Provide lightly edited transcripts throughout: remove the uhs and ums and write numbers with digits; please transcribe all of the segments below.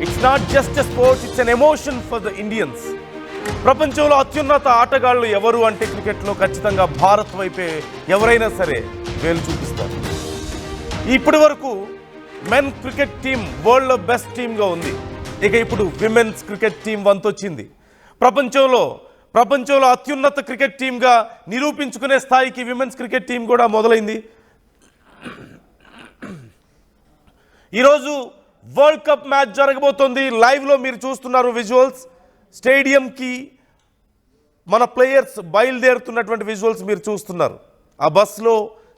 It's not just a sport, it's an emotion for the Indians. ప్రపంచంలో అత్యున్నత ఆటగాళ్ళు ఎవరు అంటే క్రికెట్లో ఖచ్చితంగా భారత్ వైపే ఎవరైనా సరే వేలు చూపిస్తారు. ఇప్పటి వరకు మెన్ క్రికెట్ టీం వరల్డ్లో బెస్ట్ టీమ్గా ఉంది. ఇక ఇప్పుడు విమెన్స్ క్రికెట్ టీం వంతొచ్చింది. ప్రపంచంలో అత్యున్నత క్రికెట్ టీంగా నిరూపించుకునే స్థాయికి విమెన్స్ క్రికెట్ టీం కూడా మొదలైంది. ఈరోజు వరల్డ్ కప్ మ్యాచ్ జరగబోతోంది. లైవ్లో మీరు చూస్తున్నారు విజువల్స్. స్టేడియంకి మన ప్లేయర్స్ బయలుదేరుతున్నటువంటి విజువల్స్ మీరు చూస్తున్నారు. ఆ బస్లో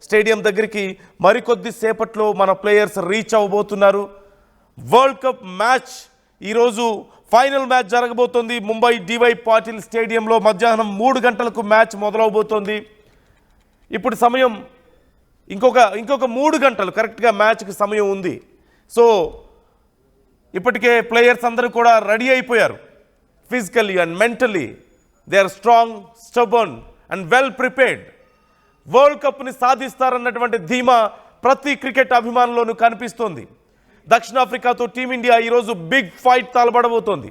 స్టేడియం దగ్గరికి మరికొద్ది సేపట్లో మన ప్లేయర్స్ రీచ్ అవ్వబోతున్నారు. వరల్డ్ కప్ మ్యాచ్ ఈరోజు ఫైనల్ మ్యాచ్ జరగబోతోంది. ముంబై డివై పాటిల్ స్టేడియంలో మధ్యాహ్నం 3 గంటలకు మ్యాచ్ మొదలవబోతోంది. ఇప్పుడు సమయం ఇంకొక 3 గంటలు కరెక్ట్గా మ్యాచ్కి సమయం ఉంది. సో ఇప్పటికే ప్లేయర్స్ అందరూ కూడా రెడీ అయిపోయారు. Physically and mentally they are strong, stubborn and well prepared. World కప్ని సాధిస్తారన్నటువంటి ధీమా ప్రతి క్రికెట్ అభిమానుల్లోనూ కనిపిస్తోంది. దక్షిణాఫ్రికాతో టీమిండియా ఈరోజు బిగ్ ఫైట్ తలబడబోతోంది.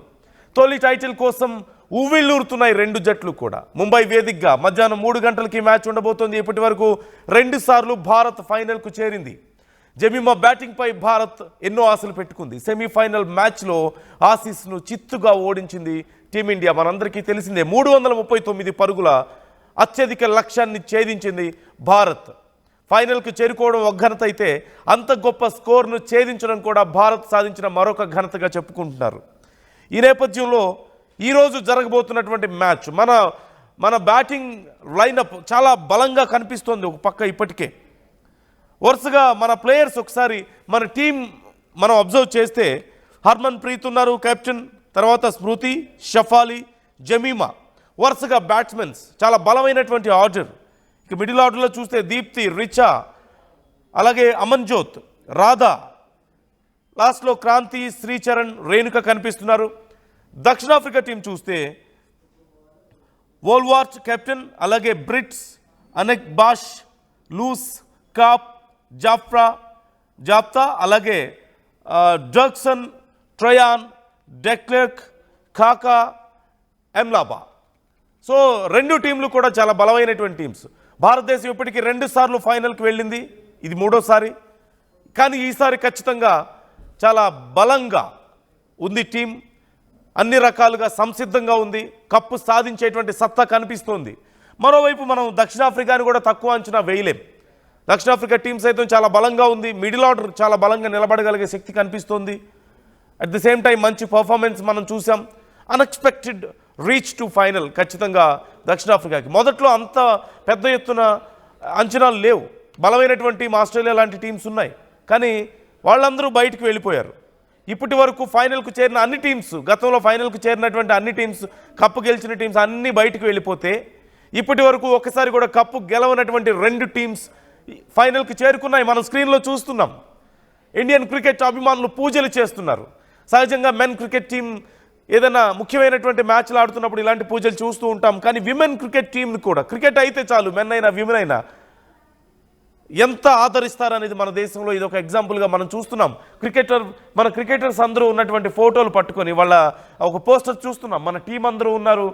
తొలి టైటిల్ కోసం ఉవ్విళ్ళూరుతున్నాయి 2 జట్లు కూడా. ముంబై వేదికగా మధ్యాహ్నం 3 గంటలకి మ్యాచ్ ఉండబోతోంది. ఇప్పటి వరకు 2 సార్లు భారత్ ఫైనల్కు చేరింది. జమీమా బ్యాటింగ్పై భారత్ ఎన్నో ఆశలు పెట్టుకుంది. సెమీఫైనల్ మ్యాచ్లో ఆసీస్ను చిత్తుగా ఓడించింది టీమిండియా. మనందరికీ తెలిసిందే. 339 పరుగుల అత్యధిక లక్ష్యాన్ని ఛేదించింది భారత్. ఫైనల్కు చేరుకోవడం ఒక ఘనత అయితే అంత గొప్ప స్కోర్ను ఛేదించడం కూడా భారత్ సాధించిన మరొక ఘనతగా చెప్పుకుంటున్నారు. ఈ నేపథ్యంలో ఈరోజు జరగబోతున్నటువంటి మ్యాచ్ మన బ్యాటింగ్ లైనప్ చాలా బలంగా కనిపిస్తోంది. ఒక పక్క ఇప్పటికే వరుసగా మన ప్లేయర్స్ ఒకసారి మన టీం మనం అబ్జర్వ్ చేస్తే హర్మన్ ప్రీత్ ఉన్నారు కెప్టెన్, తర్వాత స్మృతి, షఫాలి, జమీమా వరుసగా బ్యాట్స్మెన్స్. చాలా బలమైనటువంటి ఆర్డర్. ఇక మిడిల్ ఆర్డర్లో చూస్తే దీప్తి, రిచా, అలాగే అమన్జోత్, రాధా, లాస్ట్లో క్రాంతి, శ్రీచరణ్, రేణుక కనిపిస్తున్నారు. దక్షిణాఫ్రికా టీం చూస్తే వోల్వార్ట్ కెప్టెన్, అలాగే బ్రిట్స్, అనెక్ బాష్, లూస్, కాప్, జాప్తా, అలాగే డర్క్సన్, ట్రయాన్, డెక్లెర్క్, కాకా, ఎమ్లాబా. సో 2 టీంలు కూడా చాలా బలమైనటువంటి టీమ్స్. భారతదేశం ఇప్పటికీ 2 సార్లు ఫైనల్కి వెళ్ళింది. ఇది 3వసారి. కానీ ఈసారి ఖచ్చితంగా చాలా బలంగా ఉంది టీం. అన్ని రకాలుగా సంసిద్ధంగా ఉంది. కప్పు సాధించేటువంటి సత్తా కనిపిస్తోంది. మరోవైపు మనం దక్షిణాఫ్రికాని కూడా తక్కువ అంచనా వేయలేం. దక్షిణాఫ్రికా టీం సైతం చాలా బలంగా ఉంది. మిడిల్ ఆర్డర్ చాలా బలంగా నిలబడగలిగే శక్తి కనిపిస్తోంది. అట్ ది సేమ్ టైం మంచి పర్ఫార్మెన్స్ మనం చూసాం. అన్ఎక్స్పెక్టెడ్ రీచ్ టు ఫైనల్ ఖచ్చితంగా దక్షిణాఫ్రికాకి. మొదట్లో అంత పెద్ద ఎత్తున అంచనాలు లేవు. బలమైనటువంటి టీం ఆస్ట్రేలియా లాంటి టీమ్స్ ఉన్నాయి. కానీ వాళ్ళందరూ బయటకు వెళ్ళిపోయారు. ఇప్పటి వరకు ఫైనల్కు చేరిన అన్ని టీమ్స్, గతంలో ఫైనల్కు చేరినటువంటి అన్ని టీమ్స్, కప్పు గెలిచిన టీమ్స్ అన్నీ బయటకు వెళ్ళిపోతే ఇప్పటి వరకు ఒక్కసారి కూడా కప్పు గెలవనటువంటి 2 టీమ్స్ ఫైనల్కి చేరుకున్నాయి. మనం స్క్రీన్లో చూస్తున్నాం. ఇండియన్ క్రికెట్ అభిమానులు పూజలు చేస్తున్నారు. సహజంగా మెన్ క్రికెట్ టీం ఏదైనా ముఖ్యమైనటువంటి మ్యాచ్లు ఆడుతున్నప్పుడు ఇలాంటి పూజలు చూస్తూ ఉంటాం. కానీ విమెన్ క్రికెట్ టీంని కూడా, క్రికెట్ అయితే చాలు, మెన్ అయినా విమెన్ అయినా ఎంత ఆదరిస్తారనేది మన దేశంలో ఇది ఒక ఎగ్జాంపుల్గా మనం చూస్తున్నాం. మన క్రికెటర్స్ అందరూ ఉన్నటువంటి ఫోటోలు పట్టుకొని వాళ్ళ ఒక పోస్టర్ చూస్తున్నాం. మన టీం అందరూ ఉన్నారు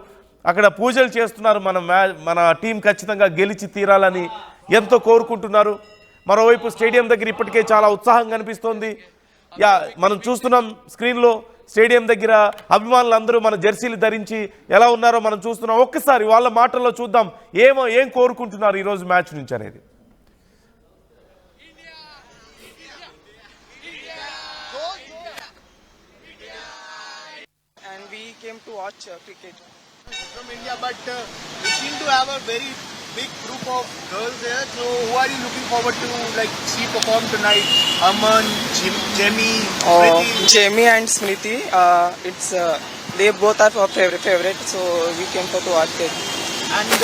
అక్కడ, పూజలు చేస్తున్నారు. మన టీం ఖచ్చితంగా గెలిచి తీరాలని ఎంతో కోరుకుంటున్నారు. మరోవైపు స్టేడియం దగ్గర ఇప్పటికే చాలా ఉత్సాహం కనిపిస్తోంది. మనం చూస్తున్నాం స్క్రీన్లో స్టేడియం దగ్గర అభిమానులందరూ మన జెర్సీలు ధరించి ఎలా ఉన్నారో మనం చూస్తున్నాం. ఒక్కసారి వాళ్ళ మాటల్లో చూద్దాం ఏం కోరుకుంటున్నారు ఈరోజు మ్యాచ్ నుంచి అనేది. And we came to watch cricket from India, but we seem to have a very big group of girls there. So who are you looking forward to see perform tonight? Aman, Jemmy, Jamie and Smriti. They both are our favorite, so we came to watch them. And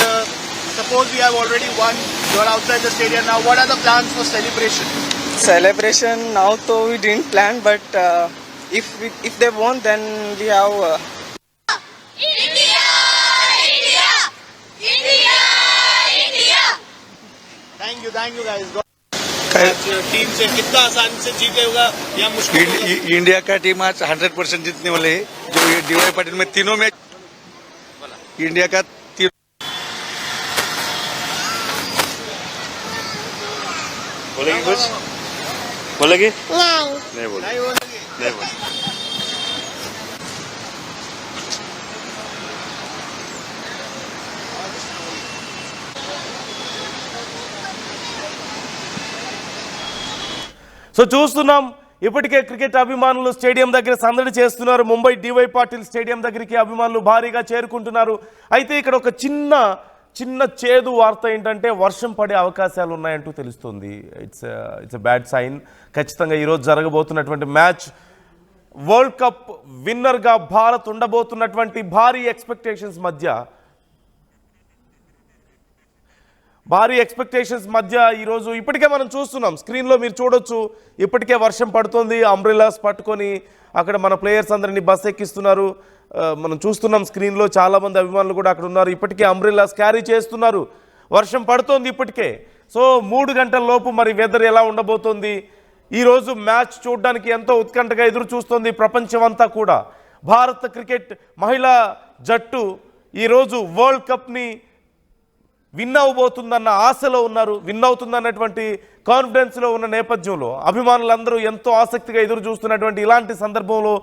suppose we have already won, you are outside the stadium now. What are the plans for celebration? Celebration now, though we didn't plan, but if they won, then we have. India! India! India! India! Thank you guys. Team से कितना आसानी से जीतेगा या मुश्किल होगा? India का team आज 100% जीतने वाले है। जो ये डीवाई पाटिल में तीनों मैच इंडिया का बोलेगी कुछ? बोलेगी? नहीं बोलेगी। बोलेंगे। नहीं बोलेगी। సో చూస్తున్నాం ఇప్పటికే క్రికెట్ అభిమానులు స్టేడియం దగ్గర సందడి చేస్తున్నారు. ముంబై డివై పాటిల్ స్టేడియం దగ్గరికి అభిమానులు భారీగా చేరుకుంటున్నారు. అయితే ఇక్కడ ఒక చిన్న చేదు వార్త ఏంటంటే వర్షం పడే అవకాశాలు ఉన్నాయంటూ తెలుస్తుంది. It's bad sign. ఖచ్చితంగా ఈరోజు జరగబోతున్నటువంటి మ్యాచ్ వరల్డ్ కప్ విన్నర్గా భారత్ ఉండబోతున్నటువంటి భారీ ఎక్స్పెక్టేషన్స్ మధ్య ఈరోజు ఇప్పటికే మనం చూస్తున్నాం, స్క్రీన్లో మీరు చూడొచ్చు. ఇప్పటికే వర్షం పడుతుంది. అంబ్రెల్లాస్ పట్టుకొని అక్కడ మన ప్లేయర్స్ అందరినీ బస్ ఎక్కిస్తున్నారు. మనం చూస్తున్నాం స్క్రీన్లో, చాలామంది అభిమానులు కూడా అక్కడ ఉన్నారు. ఇప్పటికే అంబ్రెల్లాస్ క్యారీ చేస్తున్నారు. వర్షం పడుతోంది ఇప్పటికే. సో 3 గంటల లోపు మరి వెదర్ ఎలా ఉండబోతోంది? ఈరోజు మ్యాచ్ చూడడానికి ఎంతో ఉత్కంఠగా ఎదురు చూస్తోంది ప్రపంచం అంతా కూడా. భారత క్రికెట్ మహిళా జట్టు ఈరోజు వరల్డ్ కప్ని విన్ అవబోతుందన్న ఆశలో ఉన్నారు. విన్ అవుతుందన్నటువంటి కాన్ఫిడెన్స్లో ఉన్న నేపథ్యంలో అభిమానులందరూ ఎంతో ఆసక్తిగా ఎదురు చూస్తున్నటువంటి ఇలాంటి సందర్భంలో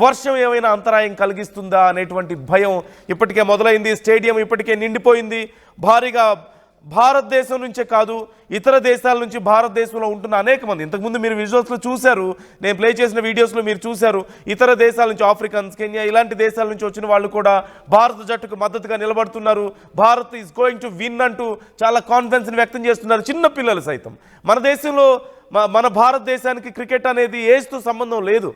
వర్షం ఏమైనా అంతరాయం కలిగిస్తుందా అనేటువంటి భయం ఇప్పటికే మొదలైంది. స్టేడియం ఇప్పటికే నిండిపోయింది. భారీగా భారతదేశం నుంచే కాదు, ఇతర దేశాల నుంచి భారతదేశంలో ఉంటున్న అనేక మంది, ఇంతకుముందు మీరు విజువల్స్లో చూశారు, నేను ప్లే చేసిన వీడియోస్లో మీరు చూశారు, ఇతర దేశాల నుంచి ఆఫ్రికన్స్, కెన్యా ఇలాంటి దేశాల నుంచి వచ్చిన వాళ్ళు కూడా భారత జట్టుకు మద్దతుగా నిలబడుతున్నారు. Bharat is going to win అంటూ చాలా కాన్ఫిడెన్స్ని వ్యక్తం చేస్తున్నారు. చిన్న పిల్లలు సైతం. మన దేశంలో మన భారతదేశానికి క్రికెట్ అనేది ఏజ్తో సంబంధం లేదు.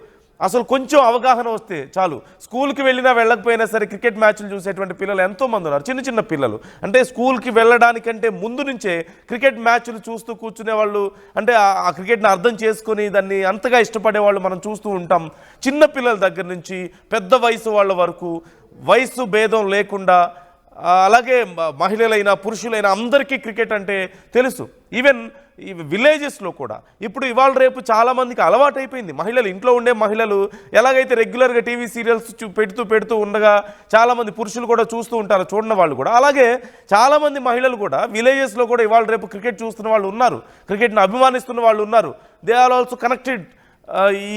అసలు కొంచెం అవగాహన వస్తే చాలు, స్కూల్కి వెళ్ళినా వెళ్ళకపోయినా సరే క్రికెట్ మ్యాచ్లు చూసేటువంటి పిల్లలు ఎంతోమంది ఉన్నారు. చిన్న పిల్లలు అంటే స్కూల్కి వెళ్ళడానికంటే ముందు నుంచే క్రికెట్ మ్యాచ్లు చూస్తూ కూర్చునే వాళ్ళు, అంటే ఆ క్రికెట్ని అర్థం చేసుకొని దాన్ని అంతగా ఇష్టపడే వాళ్ళు మనం చూస్తూ ఉంటాం. చిన్న పిల్లల దగ్గర నుంచి పెద్ద వయసు వాళ్ళ వరకు వయసు భేదం లేకుండా, అలాగే మహిళలైనా పురుషులైనా అందరికీ క్రికెట్ అంటే తెలుసు. ఈవెన్ ఈ విలేజెస్లో కూడా ఇప్పుడు ఇవాళ రేపు చాలామందికి అలవాటు అయిపోయింది. మహిళలు, ఇంట్లో ఉండే మహిళలు ఎలాగైతే రెగ్యులర్గా టీవీ సీరియల్స్ పెడుతూ ఉండగా చాలామంది పురుషులు కూడా చూస్తూ ఉంటారు, చూడని వాళ్ళు కూడా. అలాగే చాలామంది మహిళలు కూడా విలేజెస్లో కూడా ఇవాళ రేపు క్రికెట్ చూస్తున్న వాళ్ళు ఉన్నారు, క్రికెట్ని అభిమానిస్తున్న వాళ్ళు ఉన్నారు. They are also connected.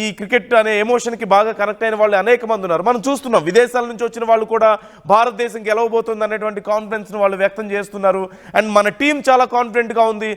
ఈ క్రికెట్ అనే ఎమోషన్కి బాగా కనెక్ట్ అయిన వాళ్ళు అనేక మంది ఉన్నారు. మనం చూస్తున్నాం విదేశాల నుంచి వచ్చిన వాళ్ళు కూడా భారతదేశం గెలవబోతుంది అనేటువంటి కాన్ఫిడెన్స్ని వాళ్ళు వ్యక్తం చేస్తున్నారు. అండ్ మన టీం చాలా కాన్ఫిడెంట్గా ఉంది.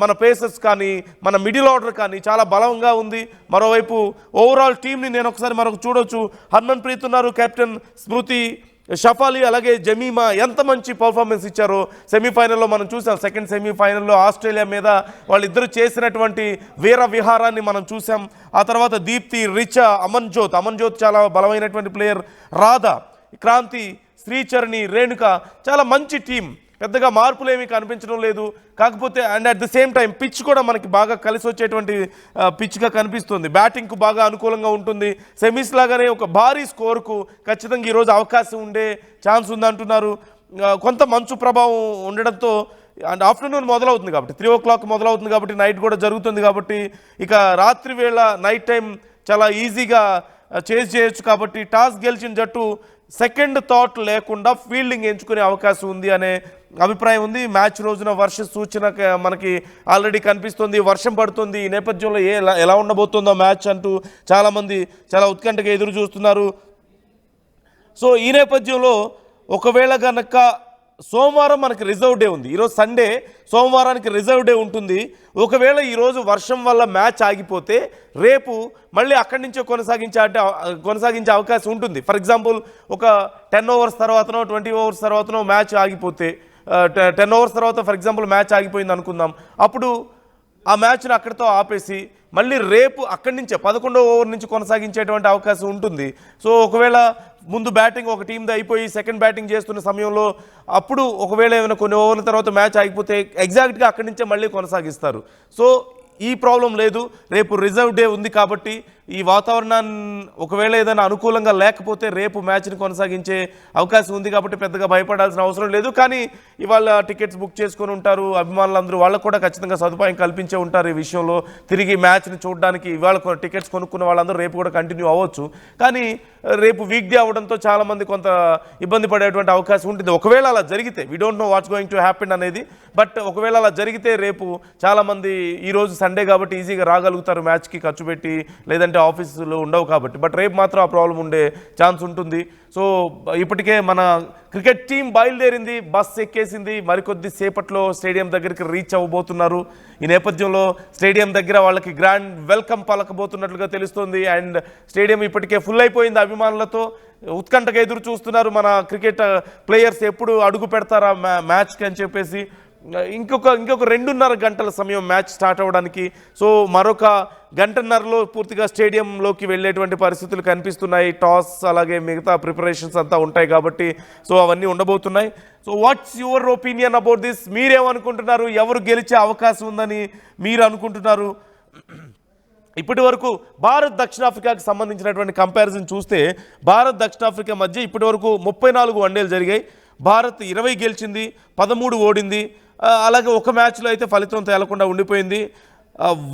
మన పేసర్స్ కానీ మన మిడిల్ ఆర్డర్ కానీ చాలా బలంగా ఉంది. మరోవైపు ఓవరాల్ టీంని నేను ఒకసారి మనకు చూడొచ్చు. హర్మన్ ప్రీత్ ఉన్నారు, కెప్టెన్ స్మృతి, షఫాలి, అలాగే జమీమా ఎంత మంచి పర్ఫార్మెన్స్ ఇచ్చారో సెమీఫైనల్లో మనం చూసాం. సెకండ్ సెమీఫైనల్లో ఆస్ట్రేలియా మీద వాళ్ళిద్దరూ చేసినటువంటి వీర విహారాన్ని మనం చూసాం. ఆ తర్వాత దీప్తి, రిచా, అమన్జోత్ చాలా బలమైనటువంటి ప్లేయర్, రాధా, క్రాంతి, శ్రీచరణి, రేణుక, చాలా మంచి టీం. పెద్దగా మార్పులు ఏమీ కనిపించడం లేదు. కాకపోతే and at the same time pitch కూడా మనకి బాగా కలిసి వచ్చేటువంటి పిచ్గా కనిపిస్తుంది. బ్యాటింగ్కు బాగా అనుకూలంగా ఉంటుంది. సెమీస్ లాగానే ఒక భారీ స్కోర్కు ఖచ్చితంగా ఈరోజు అవకాశం ఉండే ఛాన్స్ ఉందంటున్నారు. కొంత మంచు ప్రభావం ఉండడంతో అండ్ ఆఫ్టర్నూన్ మొదలవుతుంది కాబట్టి 3 o'clock మొదలవుతుంది కాబట్టి నైట్ కూడా జరుగుతుంది కాబట్టి ఇక రాత్రి వేళ నైట్ టైం చాలా ఈజీగా చేజ్ చేయొచ్చు. కాబట్టి టాస్ గెలిచిన జట్టు సెకండ్ థాట్ లేకుండా ఫీల్డింగ్ ఎంచుకునే అవకాశం ఉంది అనే అభిప్రాయం ఉంది. మ్యాచ్ రోజున వర్ష సూచన మనకి ఆల్రెడీ కనిపిస్తుంది. వర్షం పడుతుంది. ఈ నేపథ్యంలో ఎలా ఉండబోతుందో మ్యాచ్ అంటూ చాలామంది చాలా ఉత్కంఠగా ఎదురు చూస్తున్నారు. సో ఈ నేపథ్యంలో ఒకవేళ కనుక సోమవారం మనకి రిజర్వ్ డే ఉంది, ఈరోజు సండే, సోమవారానికి రిజర్వ్ డే ఉంటుంది. ఒకవేళ ఈరోజు వర్షం వల్ల మ్యాచ్ ఆగిపోతే రేపు మళ్ళీ అక్కడి నుంచే కొనసాగించే అవకాశం ఉంటుంది. ఫర్ ఎగ్జాంపుల్ ఒక 10 overs తర్వాతనో 20 overs తర్వాతనో మ్యాచ్ ఆగిపోతే, 10 overs తర్వాత ఫర్ ఎగ్జాంపుల్ మ్యాచ్ ఆగిపోయింది అనుకుందాం, అప్పుడు ఆ మ్యాచ్ను అక్కడితో ఆపేసి మళ్ళీ రేపు అక్కడి నుంచే 11వ ఓవర్ నుంచి కొనసాగించేటువంటి అవకాశం ఉంటుంది. సో ఒకవేళ ముందు బ్యాటింగ్ ఒక టీంది అయిపోయి సెకండ్ బ్యాటింగ్ చేస్తున్న సమయంలో అప్పుడు ఒకవేళ ఏమైనా కొన్ని ఓవర్ల తర్వాత మ్యాచ్ ఆగిపోతే ఎగ్జాక్ట్గా అక్కడి నుంచే మళ్ళీ కొనసాగిస్తారు. సో ఈ ప్రాబ్లం లేదు. రేపు రిజర్వ్ డే ఉంది కాబట్టి ఈ వాతావరణాన్ని ఒకవేళ ఏదైనా అనుకూలంగా లేకపోతే రేపు మ్యాచ్ని కొనసాగించే అవకాశం ఉంది కాబట్టి పెద్దగా భయపడాల్సిన అవసరం లేదు. కానీ ఇవాళ టికెట్స్ బుక్ చేసుకొని ఉంటారు అభిమానులందరూ, వాళ్ళకు కూడా ఖచ్చితంగా సదుపాయం కల్పించే ఉంటారు ఈ విషయంలో. తిరిగి మ్యాచ్ని చూడడానికి ఇవాళ టికెట్స్ కొనుక్కున్న వాళ్ళందరూ రేపు కూడా కంటిన్యూ అవ్వచ్చు. కానీ రేపు వీక్ డే అవ్వడంతో చాలామంది కొంత ఇబ్బంది పడేటువంటి అవకాశం ఉంటుంది. ఒకవేళ అలా జరిగితే, we don't know what's going to happen అనేది, బట్ ఒకవేళ అలా జరిగితే రేపు చాలామంది ఈరోజు సండే కాబట్టి ఈజీగా రాగలుగుతారు మ్యాచ్కి ఖర్చు పెట్టి, లేదంటే ఆఫీసులో ఉండవు కాబట్టి. బట్ రేపు మాత్రం ఆ ప్రాబ్లం ఉండే ఛాన్స్ ఉంటుంది. సో ఇప్పటికే మన క్రికెట్ టీం బయలుదేరింది, బస్ ఎక్కేసింది, మరికొద్ది సేపట్లో స్టేడియం దగ్గరికి రీచ్ అవ్వబోతున్నారు. ఈ నేపథ్యంలో స్టేడియం దగ్గర వాళ్ళకి గ్రాండ్ వెల్కమ్ పలకబోతున్నట్లుగా తెలుస్తోంది. అండ్ స్టేడియం ఇప్పటికే ఫుల్ అయిపోయింది అభిమానులతో. ఉత్కంఠగా ఎదురు చూస్తున్నారు మన క్రికెట్ ప్లేయర్స్ ఎప్పుడు అడుగు పెడతారా మ్యాచ్కి అని చెప్పేసి. ఇంకొక 2.5 గంటల సమయం మ్యాచ్ స్టార్ట్ అవ్వడానికి. సో మరొక గంటన్నరలో పూర్తిగా స్టేడియంలోకి వెళ్ళేటువంటి పరిస్థితులు కనిపిస్తున్నాయి. టాస్ అలాగే మిగతా ప్రిపరేషన్స్ అంతా ఉంటాయి కాబట్టి సో అవన్నీ ఉండబోతున్నాయి. So what's your opinion about this? మీరేమనుకుంటున్నారు? ఎవరు గెలిచే అవకాశం ఉందని మీరు అనుకుంటున్నారు? ఇప్పటి వరకు భారత్ దక్షిణాఫ్రికాకి సంబంధించినటువంటి కంపారిజన్ చూస్తే భారత్ దక్షిణాఫ్రికా మధ్య ఇప్పటి వరకు 34 వన్డేలు జరిగాయి. భారత్ 20 గెలిచింది, 13 ఓడింది. అలాగే ఒక మ్యాచ్లో అయితే ఫలితం తేలకుండా ఉండిపోయింది.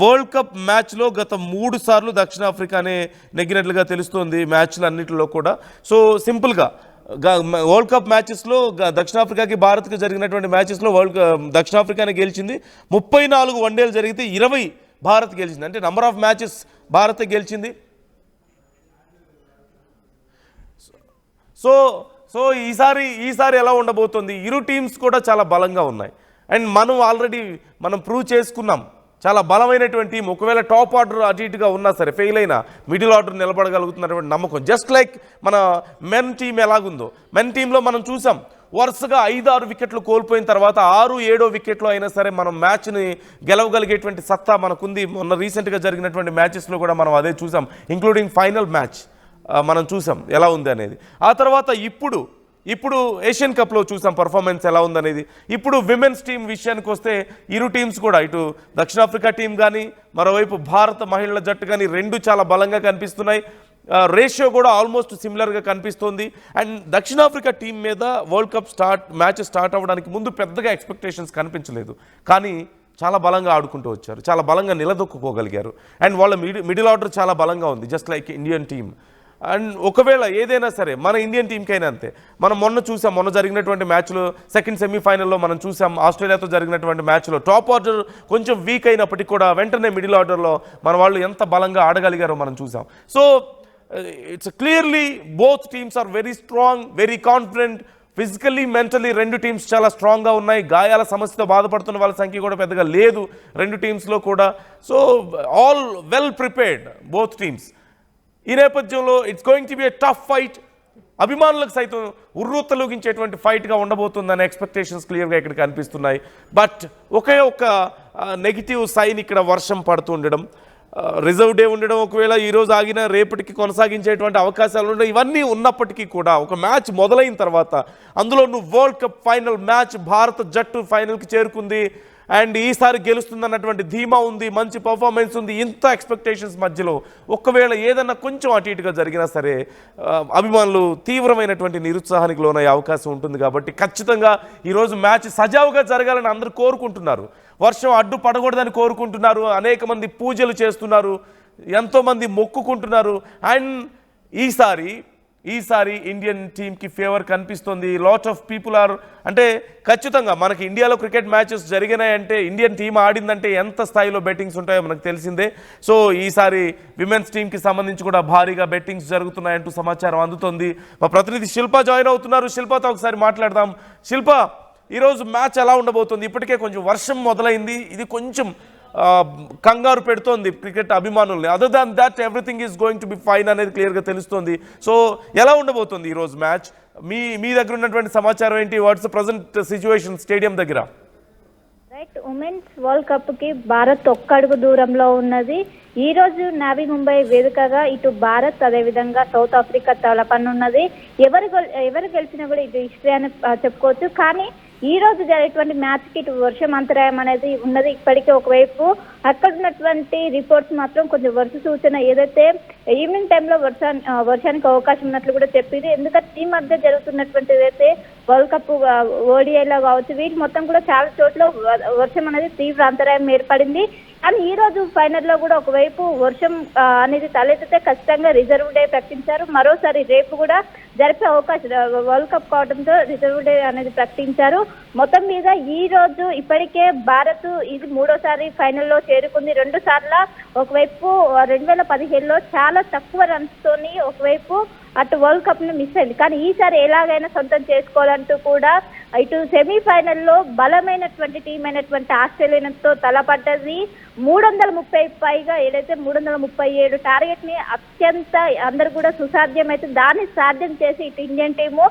వరల్డ్ కప్ మ్యాచ్లో గత 3 సార్లు దక్షిణాఫ్రికానే నెగ్గినట్లుగా తెలుస్తోంది మ్యాచ్లన్నింటిలో కూడా. సో సింపుల్గా వరల్డ్ కప్ మ్యాచెస్లో దక్షిణాఫ్రికాకి భారత్కి జరిగినటువంటి మ్యాచెస్లో దక్షిణాఫ్రికానే గెలిచింది. 34 వన్డేలు జరిగితే 20 భారత్ గెలిచింది. అంటే నంబర్ ఆఫ్ మ్యాచెస్ భారత్ గెలిచింది. సో ఈసారి ఎలా ఉండబోతుంది? ఇరు టీమ్స్ కూడా చాలా బలంగా ఉన్నాయి. అండ్ మనం ప్రూవ్ చేసుకున్నాం చాలా బలమైనటువంటి టీం. ఒకవేళ టాప్ ఆర్డర్ అటు ఇటుగా ఉన్నా సరే, ఫెయిల్ అయినా మిడిల్ ఆర్డర్ నిలబడగలుగుతున్నటువంటి నమ్మకం. జస్ట్ లైక్ మన మెన్ టీం ఎలాగుందో, మెన్ టీంలో మనం చూసాం వరుసగా 5-6 వికెట్లు కోల్పోయిన తర్వాత 6-7 వికెట్లు అయినా సరే మనం మ్యాచ్ని గెలవగలిగేటువంటి సత్తా మనకుంది. మొన్న రీసెంట్గా జరిగినటువంటి మ్యాచెస్లో కూడా మనం అదే చూసాం, ఇంక్లూడింగ్ ఫైనల్ మ్యాచ్ మనం చూసాం ఎలా ఉంది అనేది. ఆ తర్వాత ఇప్పుడు ఏషియన్ కప్లో చూసాం పర్ఫార్మెన్స్ ఎలా ఉందనేది. ఇప్పుడు విమెన్స్ టీం విషయానికి వస్తే ఇరు టీమ్స్ కూడా, ఇటు దక్షిణాఫ్రికా టీం కానీ మరోవైపు భారత మహిళల జట్టు కానీ రెండు చాలా బలంగా కనిపిస్తున్నాయి. రేషియో కూడా ఆల్మోస్ట్ సిమిలర్గా కనిపిస్తోంది. అండ్ దక్షిణాఫ్రికా టీం మీద వరల్డ్ కప్ మ్యాచ్ స్టార్ట్ అవ్వడానికి ముందు పెద్దగా ఎక్స్పెక్టేషన్స్ కనిపించలేదు. కానీ చాలా బలంగా ఆడుకుంటూ వచ్చారు, చాలా బలంగా నిలదొక్కుకోగలిగారు. అండ్ వాళ్ళ మిడిల్ ఆర్డర్ చాలా బలంగా ఉంది, just like Indian team. And ఒకవేళ ఏదైనా సరే మన ఇండియన్ టీంకైనా అంతే. మనం మొన్న జరిగినటువంటి మ్యాచ్లో సెకండ్ సెమీఫైనల్లో మనం చూసాం, ఆస్ట్రేలియాతో జరిగినటువంటి మ్యాచ్లో టాప్ ఆర్డర్ కొంచెం వీక్ అయినప్పటికీ కూడా వెంటనే మిడిల్ ఆర్డర్లో మన వాళ్ళు ఎంత బలంగా ఆడగలిగారో మనం చూసాం. So it's clearly both teams are very strong, very confident. Physically mentally రెండు టీమ్స్ చాలా స్ట్రాంగ్గా ఉన్నాయి. గాయాల సమస్యతో బాధపడుతున్న వాళ్ళ సంఖ్య కూడా పెద్దగా లేదు రెండు టీమ్స్లో కూడా. So all well prepared both teams. ఈ నేపథ్యంలో it's going to B a tough fight. అభిమానులకు సైతం ఉర్రూతలూగించేటువంటి ఫైట్గా ఉండబోతుందనే ఎక్స్పెక్టేషన్స్ క్లియర్గా ఇక్కడ కనిపిస్తున్నాయి. బట్ ఒకే ఒక నెగిటివ్ సైన్ ఇక్కడ వర్షం పడుతుండడం, రిజర్వ్ డే ఉండడం, ఒకవేళ ఈరోజు ఆగిన రేపటికి కొనసాగించేటువంటి అవకాశాలు ఉండడం, ఇవన్నీ ఉన్నప్పటికీ కూడా ఒక మ్యాచ్ మొదలైన తర్వాత అందులో వరల్డ్ కప్ ఫైనల్ మ్యాచ్, భారత జట్టు ఫైనల్కి చేరుకుంది. అండ్ ఈసారి గెలుస్తుందన్నటువంటి ధీమా ఉంది, మంచి పర్ఫార్మెన్స్ ఉంది. ఇంత ఎక్స్పెక్టేషన్స్ మధ్యలో ఒకవేళ ఏదన్నా కొంచెం అటు ఇటుగా జరిగినా సరే అభిమానులు తీవ్రమైనటువంటి నిరుత్సాహానికి లోనయ్యే అవకాశం ఉంటుంది. కాబట్టి ఖచ్చితంగా ఈరోజు మ్యాచ్ సజావుగా జరగాలని అందరూ కోరుకుంటున్నారు. వర్షం అడ్డు పడకూడదని కోరుకుంటున్నారు. అనేక మంది పూజలు చేస్తున్నారు, ఎంతోమంది మొక్కుకుంటున్నారు. అండ్ ఈసారి ఇండియన్ టీంకి ఫేవర్ కనిపిస్తుంది. లాట్ ఆఫ్ పీపుల్ అంటే ఖచ్చితంగా మనకి ఇండియాలో క్రికెట్ మ్యాచెస్ జరిగినాయంటే, ఇండియన్ టీం ఆడిందంటే ఎంత స్థాయిలో బెట్టింగ్స్ ఉంటాయో మనకు తెలిసిందే. సో ఈసారి విమెన్స్ టీంకి సంబంధించి కూడా భారీగా బెట్టింగ్స్ జరుగుతున్నాయంటూ సమాచారం అందుతుంది. మా ప్రతినిధి శిల్ప జాయిన్ అవుతున్నారు. శిల్పతో ఒకసారి మాట్లాడదాం. శిల్ప, ఈరోజు మ్యాచ్ ఎలా ఉండబోతుంది? ఇప్పటికే కొంచెం వర్షం మొదలైంది, ఇది కొంచెం కంగారు పెడుతోంది క్రికెట్ అభిమానుల్ని. Other than that everything is going to be fine అనేది క్లియర్గా తెలుస్తోంది. సో ఎలా ఉండబోతుంది ఈరోజు మ్యాచ్? మీ దగ్గర ఉన్నటువంటి సమాచారం ఏంటి? వాట్స్ ప్రజెంట్ సిచ్యువేషన్ స్టేడియం దగ్గర? రైట్, ఉమెన్స్ వరల్డ్ కప్ కి భారత్ ఒక్కడుగు దూరంలో ఉన్నది. ఈ రోజు నావీ ముంబై వేదికగా ఇటు భారత్ అదేవిధంగా సౌత్ ఆఫ్రికా తలపనున్నది. ఎవరు గెలిచినా కూడా ఇటు హిస్టరీ అని చెప్పుకోవచ్చు. కానీ ఈ రోజు జరిగేటువంటి మ్యాచ్ కి ఇటు వర్షం అంతరాయం అనేది ఉన్నది. ఇప్పటికే ఒకవైపు అక్కడ ఉన్నటువంటి రిపోర్ట్స్ మాత్రం కొంచెం వర్ష సూచన ఏదైతే ఈవినింగ్ టైంలో వర్షానికి అవకాశం ఉన్నట్లు కూడా చెప్పింది. ఎందుకంటే ఈ మధ్య జరుగుతున్నటువంటి ఏదైతే వరల్డ్ కప్ ఓడిఐలో కావచ్చు వీటి మొత్తం కూడా చాలా చోట్ల వర్షం అనేది తీవ్ర అంతరాయం ఏర్పడింది. కానీ ఈ రోజు ఫైనల్ లో కూడా ఒకవైపు వర్షం అనేది తలెత్తితే ఖచ్చితంగా రిజర్వ్ డే ప్రకటించారు. మరోసారి రేపు కూడా జరిపే అవకాశం వరల్డ్ కప్ కావడంతో రిజర్వ్ డే అనేది ప్రకటించారు. మొత్తం మీద ఈ రోజు ఇప్పటికే భారత్ ఇది మూడోసారి ఫైనల్లో చేరుకుంది. 2 సార్లు ఒకవైపు 2017లో చాలా తక్కువ రన్స్ తోని ఒకవైపు అటు వరల్డ్ కప్ ను మిస్ అయింది. కానీ ఈసారి ఎలాగైనా సొంతం చేసుకోవాలంటూ కూడా ఇటు సెమీఫైనల్లో బలమైనటువంటి టీం అయినటువంటి ఆస్ట్రేలియాతో తలపడ్డది. 330 పైగా ఏదైతే 337 టార్గెట్ ని అత్యంత అందరు కూడా సుసాధ్యమైతే దాన్ని సాధ్యం చేసి ఇటు ఇండియన్ టీము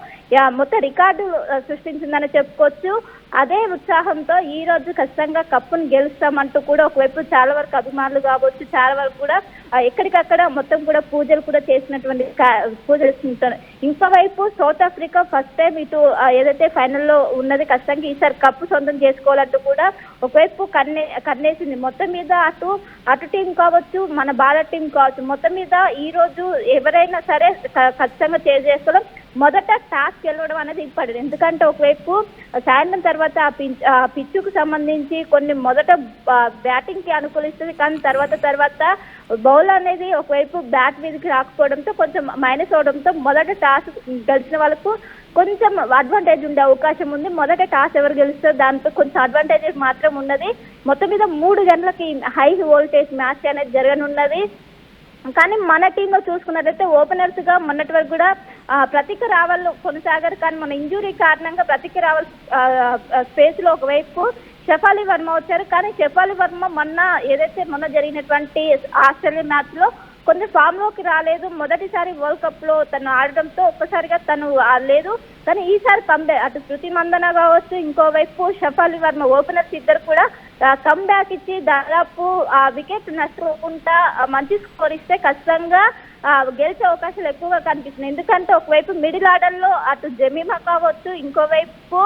మొత్తం రికార్డు సృష్టించిందని చెప్పుకోవచ్చు. అదే ఉత్సాహంతో ఈ రోజు ఖచ్చితంగా కప్పును గెలుస్తామంటూ కూడా ఒకవైపు చాలా వరకు అభిమానులు కావచ్చు చాలా వరకు కూడా ఎక్కడికక్కడ మొత్తం కూడా పూజలు కూడా చేసినటువంటి పూజలు చేస్తుంటారు. ఇంకోవైపు సౌత్ ఆఫ్రికా ఫస్ట్ టైం ఇటు ఏదైతే ఫైనల్లో ఉన్నది ఖచ్చితంగా ఈసారి కప్పు సొంతం చేసుకోవాలంటూ కూడా ఒకవైపు కన్నేసింది. మొత్తం మీద అటు టీం కావచ్చు మన భారత్ టీం కావచ్చు మొత్తం మీద ఈ రోజు ఎవరైనా సరే ఖచ్చితంగా చేసుకోవడం మొదట టాస్ గెలవడం అనేది ఇంపార్టెంట్. ఎందుకంటే ఒకవైపు సాయంత్రం తర్వాత ఆ పిచ్చుకు సంబంధించి కొన్ని మొదట బ్యాటింగ్ కి అనుకూలిస్తుంది. కానీ తర్వాత బౌలర్ అనేది ఒకవైపు బ్యాట్ మీదకి రాకపోవడంతో కొంచెం మైనస్ అవడంతో మొదట టాస్ గెలిచిన వాళ్ళకు కొంచెం అడ్వాంటేజ్ ఉండే అవకాశం ఉంది. మొదట టాస్ ఎవరు గెలుస్తారో దాంతో కొంచెం అడ్వాంటేజెస్ మాత్రం ఉన్నది. మొత్తం మీద 3 గంటలకి హై వోల్టేజ్ మ్యాచ్ అనేది జరగనున్నది. కానీ మన టీంలో చూసుకున్నట్లయితే ఓపెనర్స్ గా మొన్నటి వరకు కూడా ప్రతీక రావల్ కొనసాగారు. కానీ మన ఇంజురీ కారణంగా ప్రతీక రావల్ స్పేస్ లో ఒకవైపు షఫాలి వర్మ వచ్చారు. కానీ షఫాలి వర్మ మొన్న జరిగినటువంటి ఆస్ట్రేలియా మ్యాచ్ లో కొంచెం ఫామ్ లోకి రాలేదు. మొదటిసారి వరల్డ్ కప్ లో తను ఆడడంతో ఒక్కసారిగా తను ఆడలేదు. కానీ ఈసారి కంబ్యాక్ అటు శృతి మందన కావచ్చు ఇంకోవైపు షఫాలి వర్మ ఓపెనర్స్ ఇద్దరు కూడా కంబ్యాక్ ఇచ్చి దాదాపు వికెట్ నష్టపోకుండా మంచి స్కోర్ ఇస్తే ఖచ్చితంగా గెలిచే అవకాశాలు ఎక్కువగా కనిపిస్తున్నాయి. ఎందుకంటే ఒకవైపు మిడిల్ ఆర్డర్ లో అటు జమీమా కావచ్చు ఇంకోవైపు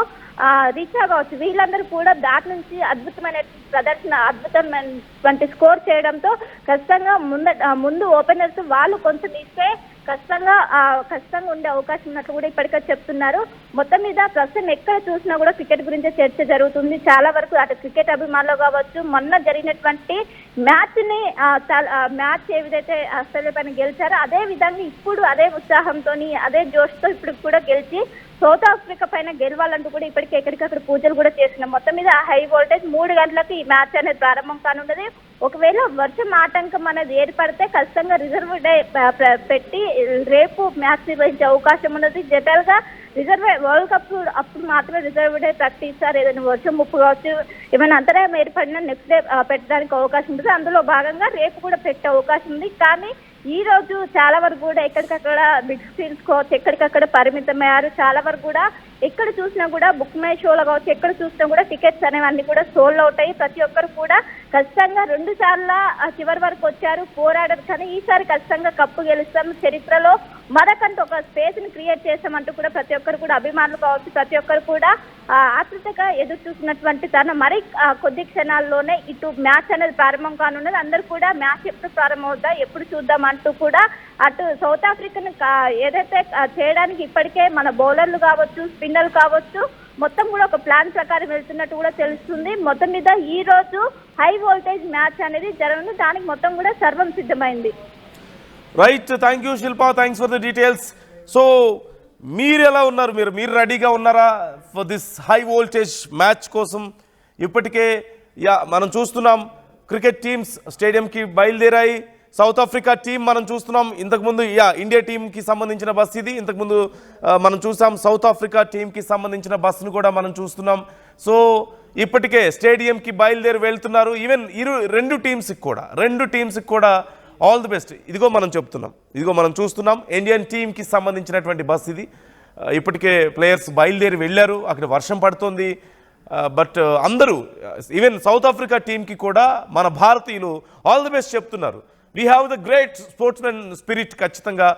రిషా కావచ్చు వీళ్ళందరూ కూడా దాటి నుంచి అద్భుతమైన ప్రదర్శన అద్భుతమైనటువంటి స్కోర్ చేయడంతో ఖచ్చితంగా ముందు ఓపెనర్స్ వాళ్ళు కొంచెం ఇస్తే ఖచ్చితంగా ఉండే అవకాశం ఉన్నట్లు కూడా ఇప్పటికే చెప్తున్నారు. మొత్తం మీద ప్రస్తుతం ఎక్కడ చూసినా కూడా క్రికెట్ గురించే చర్చ జరుగుతుంది. చాలా వరకు అటు క్రికెట్ అభిమానులు కావచ్చు మొన్న జరిగినటువంటి మ్యాచ్ ఏదైతే ఆస్ట్రేలియా పైన గెలిచారో అదే విధంగా ఇప్పుడు అదే ఉత్సాహంతో అదే జోష్తో ఇప్పుడు కూడా గెలిచి సౌత్ ఆఫ్రికా పైన గెలవాలంటూ కూడా ఇప్పటికే ఎక్కడికక్కడ పూజలు కూడా చేస్తున్నాం. మొత్తం మీద హై వోల్టేజ్ 3 గంటలకు ఈ మ్యాచ్ అనేది ప్రారంభం కానున్నది. ఒకవేళ వర్షం ఆటంకం అనేది ఏర్పడితే ఖచ్చితంగా రిజర్వ్ డే పెట్టి రేపు మ్యాచ్ నిర్వహించే అవకాశం ఉన్నది. జనరల్ గా వరల్డ్ కప్ అప్పుడు మాత్రమే రిజర్వ్ డే ప్రకటిస్తారు. ఏదైనా వర్షం ముప్పు కావచ్చు ఏమైనా అంతరాయం ఏర్పడినా నెక్స్ట్ డే పెట్టడానికి అవకాశం ఉంటుంది. అందులో భాగంగా రేపు కూడా పెట్టే అవకాశం ఉంది. కానీ ఈ రోజు చాలా వరకు కూడా ఎక్కడికక్కడ బిగ్ స్క్రీన్స్ కావచ్చు ఎక్కడికక్కడ పరిమితమయ్యారు. చాలా వరకు కూడా ఎక్కడ చూసినా కూడా బుక్ మై షోలో కావచ్చు ఎక్కడ చూసినా కూడా టికెట్స్ అనేవన్నీ కూడా సోల్డ్ అవుట్ అయ్యి ప్రతి ఒక్కరు కూడా ఖచ్చితంగా 2 సార్లు చివరి వరకు వచ్చారు పోరాడారు. కానీ ఈసారి ఖచ్చితంగా కప్పు గెలుస్తాం చరిత్రలో మరొకంటూ ఒక స్పేస్ ని క్రియేట్ చేస్తామంటూ కూడా ప్రతి ఒక్కరు కూడా అభిమానులు కావచ్చు ప్రతి ఒక్కరు కూడా ఆతృతగా ఎదురు చూసినటువంటి తన మరి కొద్ది క్షణాల్లోనే ఇటు మ్యాచ్ అనేది ప్రారంభం కానున్నది. అందరూ కూడా మ్యాచ్ ఎప్పుడు ప్రారంభం అవుతా ఎప్పుడు చూద్దాం అంటూ కూడా అటు సౌత్ ఆఫ్రికాను ఏదైతే చేయడానికి ఇప్పటికే మన బౌలర్లు కావచ్చు స్పిన్నర్లు కావచ్చు మొత్తం కూడా ఒక ప్లాన్ ప్రకారం వెళ్తున్నట్టు కూడా తెలుస్తుంది. మొత్తం మీద ఈ రోజు హై వోల్టేజ్ మ్యాచ్ అనేది జరగనుంది. దానికి మొత్తం కూడా సర్వం సిద్ధమైంది. Right, thank you Shilpa, thanks for the details. So మీరు ఎలా ఉన్నారు? మీరు రెడీగా ఉన్నారా for this high voltage match కోసం? ఇప్పటికే మనం చూస్తున్నాం క్రికెట్ టీమ్స్ స్టేడియంకి బయలుదేరాయి. సౌత్ ఆఫ్రికా టీం మనం చూస్తున్నాం. ఇంతకుముందు ఇండియా టీంకి సంబంధించిన బస్ ఇది. ఇంతకుముందు మనం చూసాం సౌత్ ఆఫ్రికా టీంకి సంబంధించిన బస్సును కూడా మనం చూస్తున్నాం. సో ఇప్పటికే స్టేడియంకి బయలుదేరి వెళ్తున్నారు. ఈవెన్ రెండు టీమ్స్కి కూడా ఆల్ ది బెస్ట్. ఇదిగో మనం చూస్తున్నాం ఇండియన్ టీంకి సంబంధించినటువంటి బస్ ఇది. ఇప్పటికే ప్లేయర్స్ బయలుదేరి వెళ్ళారు. అక్కడ వర్షం పడుతోంది. బట్ అందరూ ఈవెన్ సౌత్ ఆఫ్రికా టీంకి కూడా మన భారతీయులు ఆల్ ది బెస్ట్ చెప్తున్నారు. We have the great sportsmen spirit. ఖచ్చితంగా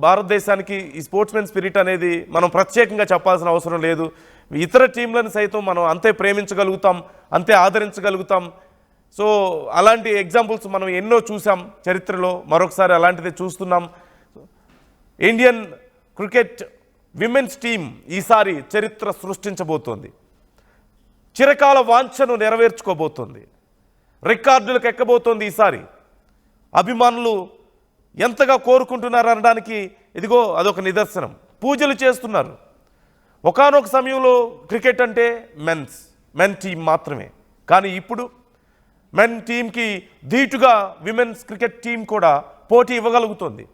భారతదేశానికి ఈ స్పోర్ట్స్మెన్ స్పిరిట్ అనేది మనం ప్రత్యేకంగా చెప్పాల్సిన అవసరం లేదు. ఇతర టీంలను సైతం మనం అంతే ప్రేమించగలుగుతాం, అంతే ఆదరించగలుగుతాం. సో అలాంటి ఎగ్జాంపుల్స్ మనం ఎన్నో చూసాం చరిత్రలో, మరొకసారి అలాంటిదే చూస్తున్నాం. ఇండియన్ క్రికెట్ విమెన్స్ టీం ఈసారి చరిత్ర సృష్టించబోతోంది, చిరకాల వాంఛను నెరవేర్చుకోబోతోంది, రికార్డులకు ఎక్కబోతోంది. ఈసారి అభిమానులు ఎంతగా కోరుకుంటున్నారు అనడానికి ఇదిగో అదొక నిదర్శనం. పూజలు చేస్తున్నారు. ఒకానొక సమయంలో క్రికెట్ అంటే మెన్ టీం మాత్రమే, కానీ ఇప్పుడు మెన్ టీంకి ధీటుగా విమెన్స్ క్రికెట్ టీం కూడా పోటీ ఇవ్వగలుగుతుంది.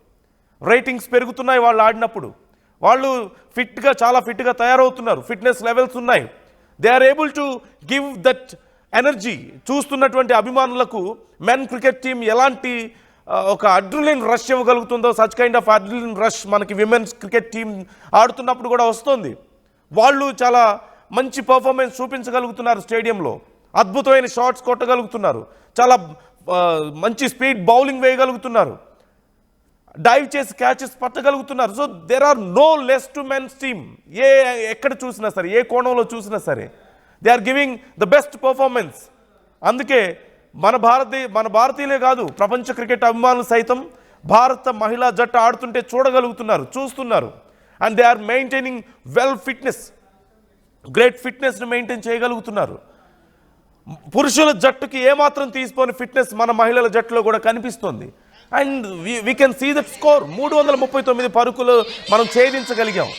రేటింగ్స్ పెరుగుతున్నాయి వాళ్ళు ఆడినప్పుడు. వాళ్ళు చాలా ఫిట్గా తయారవుతున్నారు, ఫిట్నెస్ లెవెల్స్ ఉన్నాయి. They are able to give that energy. చూస్తున్నటువంటి అభిమానులకు మెన్ క్రికెట్ టీం ఎలాంటి ఒక అడ్రిలిన్ రష్ ఇవ్వగలుగుతుందో, such kind of adrenaline rush మనకి విమెన్స్ క్రికెట్ టీం ఆడుతున్నప్పుడు కూడా వస్తుంది. వాళ్ళు చాలా మంచి పర్ఫార్మెన్స్ చూపించగలుగుతున్నారు స్టేడియంలో, అద్భుతమైన షాట్స్ కొట్టగలుగుతున్నారు, చాలా మంచి స్పీడ్ బౌలింగ్ వేయగలుగుతున్నారు, డైవ్ చేసి క్యాచెస్ పట్టగలుగుతున్నారు. So there are no less to men's team. ఎక్కడ చూసినా సరే, ఏ కోణంలో చూసినా సరే they are giving the best performance. అందుకే మన భారతీయులే కాదు, ప్రపంచ క్రికెట్ అభిమానులు సైతం భారత మహిళా జట్టు ఆడుతుంటే చూస్తున్నారు. And they are maintaining well fitness, great ఫిట్నెస్ని మెయింటైన్ చేయగలుగుతున్నారు. పురుషుల జట్టుకి ఏమాత్రం తీసిపోని ఫిట్నెస్ మన మహిళల జట్టులో కూడా కనిపిస్తుంది. And we can see that score. 339 పరుగులు మనం ఛేదించగలిగాం.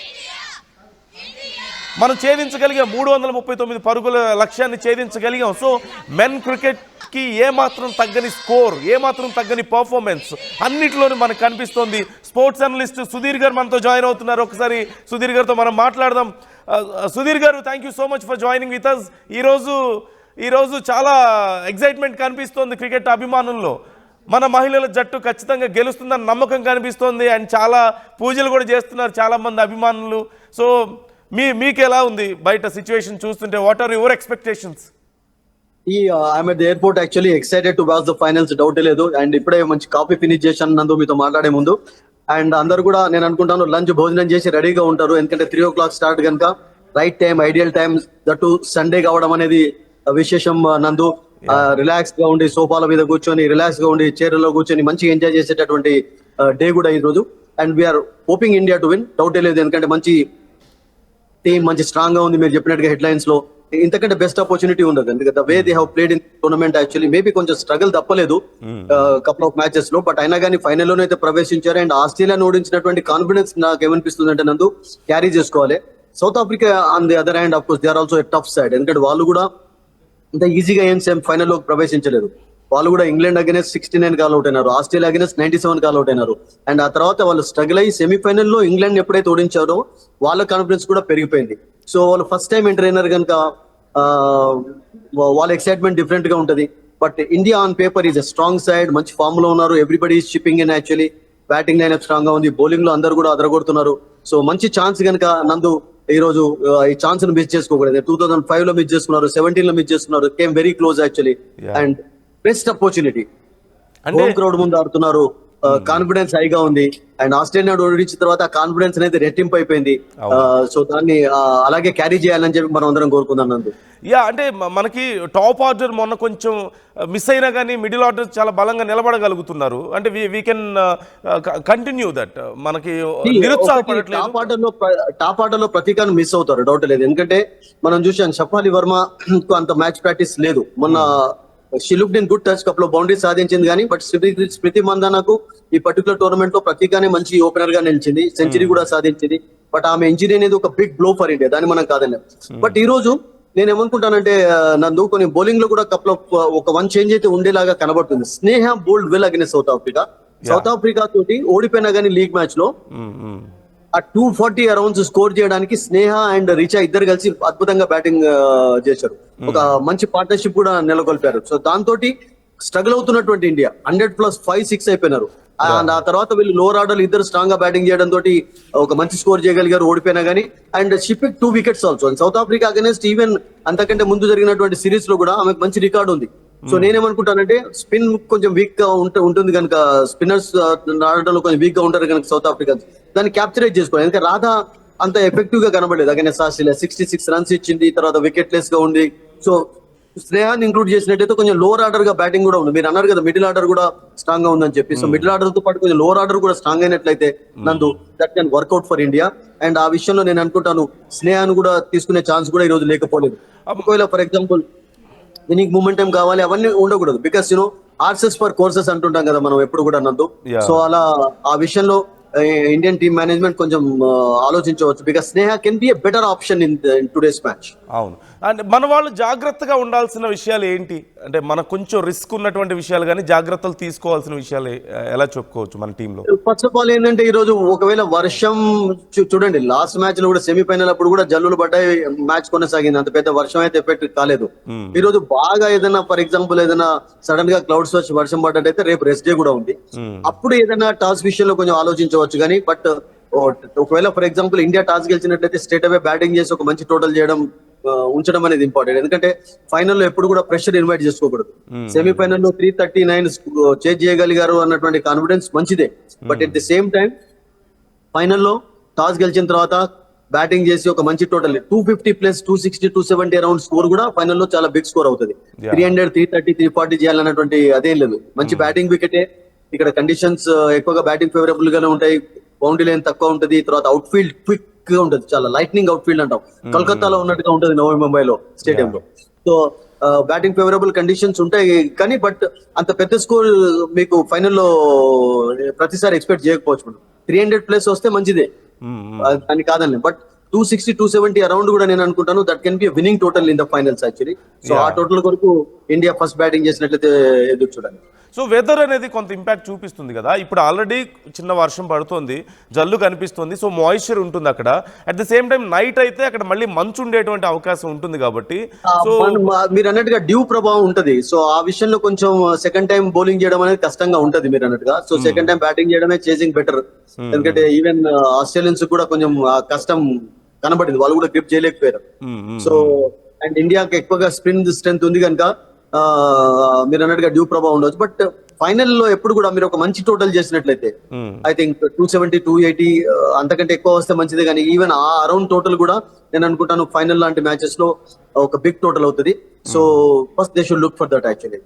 339 పరుగుల లక్ష్యాన్ని ఛేదించగలిగాం. సో మెన్ క్రికెట్కి ఏమాత్రం తగ్గని స్కోర్, ఏమాత్రం తగ్గని పర్ఫార్మెన్స్ అన్నిటిలోనూ మనకు కనిపిస్తోంది. స్పోర్ట్స్ అనలిస్ట్ సుధీర్ గారు మనతో జాయిన్ అవుతున్నారు. ఒకసారి సుధీర్ గారితో మనం మాట్లాడదాం. Sudheer garu, thank you so much for joining with us. ఈరోజు చాలా ఎగ్జైట్మెంట్ కనిపిస్తోంది క్రికెట్ అభిమానుల్లో. మన మహిళల జట్టు ఖచ్చితంగా గెలుస్తుందని నమ్మకం కనిపిస్తోంది. అండ్ చాలా పూజలు కూడా చేస్తున్నారు చాలామంది అభిమానులు. సో మీకు ఎలా ఉంది బయట సిచ్యువేషన్ చూస్తుంటే? What are your expectations? I'm at the airport actually excited to watch the finals, doubt లేదు. అండ్ ఇప్పుడే మంచి కాఫీ ఫినిష్ చేశాను నందు మీతో మాట్లాడే ముందు. అండ్ అందరు కూడా నేను అనుకుంటాను లంచ్ భోజనం చేసి రెడీగా ఉంటారు, ఎందుకంటే 3 o'clock స్టార్ట్ కనుక right time, ideal time. That Sunday కావడం అనేది విశేషం నందు. రిలాక్స్ గా ఉండి సోఫాల మీద కూర్చొని, రిలాక్స్ గా ఉండి చైర్లో కూర్చొని మంచిగా ఎంజాయ్ చేసేటటువంటి డే కూడా ఈ రోజు. And we are hoping India to win, డౌటే లేదు. ఎందుకంటే మంచి టీం, మంచి స్ట్రాంగ్ గా ఉంది. మీరు చెప్పినట్టుగా హెడ్లైన్స్ లో ఇంతకంటే బెస్ట్ ఆపర్చునిటీ ఉండదు. ఎందుకంటే the way they have played in tournament actually maybe కొంచెం స్ట్రగుల్ తప్పలేదు కపుల్ ఆఫ్ మ్యాచెస్ లో, బట్ అయినా కానీ ఫైనల్ లోనే అయితే ప్రవేశించారు. అండ్ ఆస్ట్రేలియాను ఓడించినటువంటి కాన్ఫిడెన్స్ నాకు ఏమనిపిస్తుంది అంటే నందు క్యారీ చేసుకోవాలి. South Africa on the other hand of course they are also a tough side, ఎందుకంటే వాళ్ళు కూడా ఇంత ఈజీగా ఏం ఫైనల్ లో ప్రవేశించలేదు. వాళ్ళు కూడా ఇంగ్లాండ్ అగైన్స్ 69 కాల్ అవుట్ అయినారు, ఆస్ట్రేలియా అగైన్స్ 97 కాల్ అవుట్ అయినారు. అండ్ ఆ తర్వాత వాళ్ళు స్ట్రగుల్ అయ్యి సెమీఫైనల్ లో ఇంగ్లాండ్ ఎప్పుడైతే ఓడించారో వాళ్ళ కాన్ఫిడెన్స్ కూడా పెరిగిపోయింది. సో వాళ్ళు ఫస్ట్ టైం ఎంటర్ అయినారు కనుక వాళ్ళ ఎక్సైట్మెంట్ డిఫరెంట్ గా ఉంటది. But India on paper is a strong side, మంచి ఫామ్ లో ఉన్నారు. Everybody is shipping in actually. Batting lineup strong గా ఉంది, బౌలింగ్ లో అందరు కూడా అదరగొడుతున్నారు. సో మంచి ఛాన్స్ కనుక నందు ఈ రోజు ఈ ఛాన్స్ ను మిస్ చేసుకోకూడదు. 2005 లో మిస్ చేసుకున్నారు, 17 లో మిస్ చేసుకున్నారు, came very close actually. And best opportunity, home crowd ముందు ఆడుతున్నారు, కాన్ఫిడెన్స్ హైగా ఉంది. అండ్ ఆస్ట్రేలియా ఓడించిన తర్వాత ఆ కాన్ఫిడెన్స్ అనేది రెట్టింపు అయిపోయింది. సో దాన్ని అలాగే క్యారీ చేయాలని చెప్పి మనం అందరం కోరుకుందాం నందు. అంటే మనకి టాప్ ఆర్డర్ మొన్న కొంచెం మిస్ అయినా కానీ మిడిల్ ఆర్డర్ చాలా బలంగా నిలబడగలుగుతున్నారు. అంటే వీ కెన్ కంటిన్యూ దట్. మనకి నిరుత్సాహపడట్లేదు. టాప్ ఆర్డర్ లో ప్రతీకాన్ని మిస్ అవుతారు, డౌట్ లేదు. ఎందుకంటే మనం చూసాం షఫాలి వర్మ అంత మ్యాచ్ ప్రాక్టీస్ లేదు. మొన్న she looked in good touch, కప్లో బౌండరీ సాధించింది కానీ బట్ స్మృతి మందానకు ఈ పర్టికులర్ టోర్నమెంట్ లో ప్రతీకానే మంచి ఓపెనర్ గా నిలిచింది, సెంచరీ కూడా సాధించింది. బట్ ఆమె ఇంజరీ అనేది ఒక బిగ్ బ్లో ఫర్ ఇండియా, దాన్ని మనం కాదన్నాం. బట్ ఈ రోజు నేను ఏమనుకుంటానంటే నందు కొన్ని బౌలింగ్ లో కూడా కప్లో ఒక వన్ చేంజ్ అయితే ఉండేలాగా కనబడుతుంది. స్నేహ బోల్డ్ వెల్ అగైన్స్ సౌత్ ఆఫ్రికా తోటి ఓడిపోయినా కానీ లీగ్ మ్యాచ్ లో ఆ 240 అరౌండ్స్ స్కోర్ చేయడానికి స్నేహ అండ్ రిచా ఇద్దరు కలిసి అద్భుతంగా బ్యాటింగ్ చేశారు. ఒక మంచి పార్ట్నర్షిప్ కూడా నెలకొల్పారు. సో దాంతో స్ట్రగుల్ అవుతున్నటువంటి ఇండియా 100+5-6 అయిపోయినారు. ఆ తర్వాత వీళ్ళు లోవర్ ఆర్డర్ ఇద్దరు స్ట్రాంగ్ గా బ్యాటింగ్ చేయడం తోటి ఒక మంచి స్కోర్ చేయగలిగారు ఓడిపోయినా గానీ. And she pick 2 wickets also. South Africa against even అంతకంటే ముందు జరిగినటువంటి సిరీస్ లో కూడా ఆమెకు మంచి రికార్డు ఉంది. సో నేనేమనుకుంటానంటే స్పిన్ కొంచెం వీక్ గా ఉంటుంది కనుక స్పిన్నర్స్ ఆడటంలో కొంచెం వీక్ గా ఉంటారు కనుక సౌత్ ఆఫ్రికా దాన్ని క్యాప్చరేట్ చేసుకోవాలి. ఎందుకంటే రాధా అంత ఎఫెక్టివ్ గా కనబడలేదు అగైన్స్ ఆస్ట్రేలియా. 66 రన్స్ ఇచ్చింది, తర్వాత వికెట్ లెస్ గా ఉంది. సో స్నేహాన్ని ఇంక్లూడ్ చేసినట్టయితే కొంచెం లోవర్ ఆర్డర్ గా బ్యాటింగ్ కూడా ఉంది. మీరు అన్నారు కదా మిడిల్ ఆర్డర్ కూడా స్ట్రాంగ్ గా ఉందని చెప్పి. సో మిడిల్ ఆర్డర్ తో పాటు కొంచెం లోవర్ ఆర్డర్ కూడా స్ట్రాంగ్ అయినట్లయితే నందు that can work out for India. And ఆ విషయంలో నేను అనుకుంటాను స్నేహాన్ని కూడా తీసుకునే ఛాన్స్ కూడా ఈ రోజు లేకపోలేదు. ఒకవేళ ఫర్ ఎగ్జాంపుల్ దీనికి మూమెంటం కావాలి అవన్నీ ఉండకూడదు. బికాస్ యూనో ఆర్సెస్ ఫర్ కోర్సెస్ అంటుంటాం కదా మనం ఎప్పుడు కూడా నందు. సో అలా ఆ విషయంలో ఇండియన్ టీమ్ మేనేజ్మెంట్ కొంచెం ఆలోచించవచ్చు. Because Sneha can be a better option in today's match. అవును. అండ్ మన వాళ్ళు జాగ్రత్తగా ఉండాల్సిన విషయాలు ఏంటి అంటే మనకు కొంచెం రిస్క్ ఉన్నటువంటి విషయాలు కానీ జాగ్రత్తలు తీసుకోవాల్సిన విషయాలు ఎలా చెప్పుకోవచ్చు మన టీంలో? ఫస్ట్ ఆఫ్ ఆల్ ఏంటంటే ఈ రోజు ఒకవేళ వర్షం చూడండి లాస్ట్ మ్యాచ్ లో కూడా సెమీఫైనల్ అప్పుడు కూడా జల్లులు పడ్డాయి, మ్యాచ్ కొనసాగింది. అంత పెద్ద వర్షం అయితే ఎఫెక్ట్ కాలేదు. ఈ రోజు బాగా ఏదైనా ఫర్ ఎగ్జాంపుల్ ఏదైనా సడన్ గా క్లౌడ్స్ వచ్చి వర్షం పడ్డట్టయితే రేపు రెస్ట్ డే కూడా ఉంది. అప్పుడు ఏదైనా టాస్ విషయంలో కొంచెం ఆలోచించవచ్చు. కానీ బట్ ఒకవేళ ఫర్ ఎగ్జాంపుల్ ఇండియా టాస్ గెలిచినట్లయితే స్ట్రేట్ అవే బ్యాటింగ్ చేసి ఒక మంచి టోటల్ చేయడం ఉంచడం అనేది ఇంపార్టెంట్. ఎందుకంటే ఫైనల్ లో ఎప్పుడు కూడా ప్రెషర్ ఇన్వైట్ చేసుకోకూడదు. సెమీఫైనల్ లో 339 చేజ్ చేయగలిగారు అన్నటువంటి కాన్ఫిడెన్స్ మంచిదే. But at the same time ఫైనల్లో టాస్ గెలిచిన తర్వాత బ్యాటింగ్ చేసి ఒక మంచి టోటల్ 250 ప్లస్ 260 270 అరౌండ్ స్కోర్ కూడా ఫైనల్లో చాలా బిగ్ స్కోర్ అవుతుంది. 300 330 340 చేయాలన్నటువంటి అదేం లేదు. మంచి బ్యాటింగ్ వికెటే. ఇక్కడ కండిషన్స్ ఎక్కువగా బ్యాటింగ్ ఫేవరబుల్ గానే ఉంటాయి. బౌండరీ లైన్ తక్కువ ఉంటుంది. తర్వాత అవుట్ ఫీల్డ్ క్విక్ గా ఉంటుంది, చాలా లైట్నింగ్ అవుట్ ఫీల్డ్ అంటాం. కలకత్తాలో ఉన్నట్టుగా ఉంటుంది నవీ ముంబైలో స్టేడియంలో. సో బ్యాటింగ్ ఫేవరబుల్ కండిషన్స్ ఉంటాయి. కానీ బట్ అంత పెద్ద స్కోర్ మీకు ఫైనల్లో ప్రతిసారి ఎక్స్పెక్ట్ చేయకపోవచ్చు. మనం 300 ప్లస్ వస్తే మంచిదే అని కాదండి. బట్ 260 270 అరౌండ్ కూడా నేను అనుకుంటాను that can be winnowing total in the finals actually. So ఆ టోటల్ కొరకు ఇండియా ఫస్ట్ బ్యాటింగ్ చేసినట్లయితే ఎదురు చూడాలి. సో వెదర్ అనేది కొంత ఇంపాక్ట్ చూపిస్తుంది కదా. ఇప్పుడు ఆల్రెడీ చిన్న వర్షం పడుతుంది, జల్లు కనిపిస్తుంది, సో మాయిశ్చర్ ఉంటుంది అక్కడ. At the same time night అయితే అక్కడ మళ్ళీ మంచు ఉండేటువంటి అవకాశం ఉంటుంది కాబట్టి సో మీరు అన్నట్టుగా డ్యూ ప్రభావం ఉంటది. సో ఆ విషయంలో కొంచెం సెకండ్ టైం బౌలింగ్ చేయడం అనేది కష్టంగా ఉంటది మీరు అన్నట్టుగా. సో సెకండ్ టైం బ్యాటింగ్ చేయడమే చేసింగ్ బెటర్. ఎందుకంటే ఈవెన్ ఆస్ట్రేలియన్స్ కూడా కొంచెం కష్టం కనబడింది, వాళ్ళు కూడా గ్రిప్ చేయలేకపోయారు. సో అండ్ ఇండియాకి ఎక్కువగా స్పిన్ స్ట్రెంత్ ఉంది కనుక మీరు అన్నట్టుగా డ్యూ ప్రభావం ఉండవచ్చు. బట్ ఫైనల్లో ఎప్పుడు కూడా మీరు ఒక మంచి టోటల్ చేసినట్లయితే ఐ థింక్ 270 280 అంతకంటే ఎక్కువ వస్తే మంచిదే. కానీ ఈవెన్ ఆ అరౌండ్ టోటల్ కూడా నేను అనుకుంటాను ఫైనల్ లాంటి మ్యాచెస్ లో ఒక బిగ్ టోటల్ అవుతుంది. So first they should look for that actually.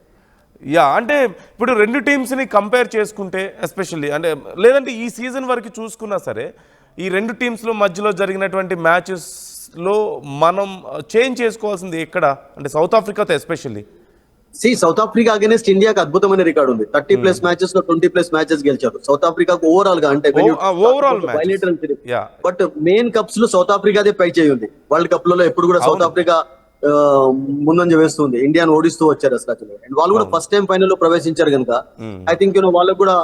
Yeah అంటే ఇప్పుడు రెండు టీమ్స్ని కంపేర్ చేసుకుంటే ఎస్పెషల్లీ అంటే లేదంటే ఈ సీజన్ వరకు చూసుకున్నా సరే ఈ రెండు టీమ్స్లో మధ్యలో జరిగినటువంటి మ్యాచెస్లో మనం చేంజ్ చేసుకోవాల్సింది ఎక్కడ అంటే సౌత్ ఆఫ్రికాతో ఎస్పెషల్లీ సౌత్ ఆఫ్రికా అగైనెస్ట్ ఇండియాకి అద్భుతమైన రికార్డు ఉంది. 30 ప్లస్ మ్యాచెస్ లో 20 ప్లస్ మ్యాచెస్ గెలిచారు సౌత్ ఆఫ్రికాకు ఓవరాల్ గా. అంటే బట్ మెయిన్ కప్స్ లో సౌత్ ఆఫ్రికాదే పై చేయి ఉంది. వరల్డ్ కప్ లలో ఎప్పుడు కూడా సౌత్ ఆఫ్రికా ముందంజ వేస్తుంది, ఇండియాను ఓడిస్తూ వచ్చారు అసలు. అండ్ వాళ్ళు కూడా ఫస్ట్ టైం ఫైనల్ లో ప్రవేశించారు కనుక ఐ థింక్ వాళ్ళకు కూడా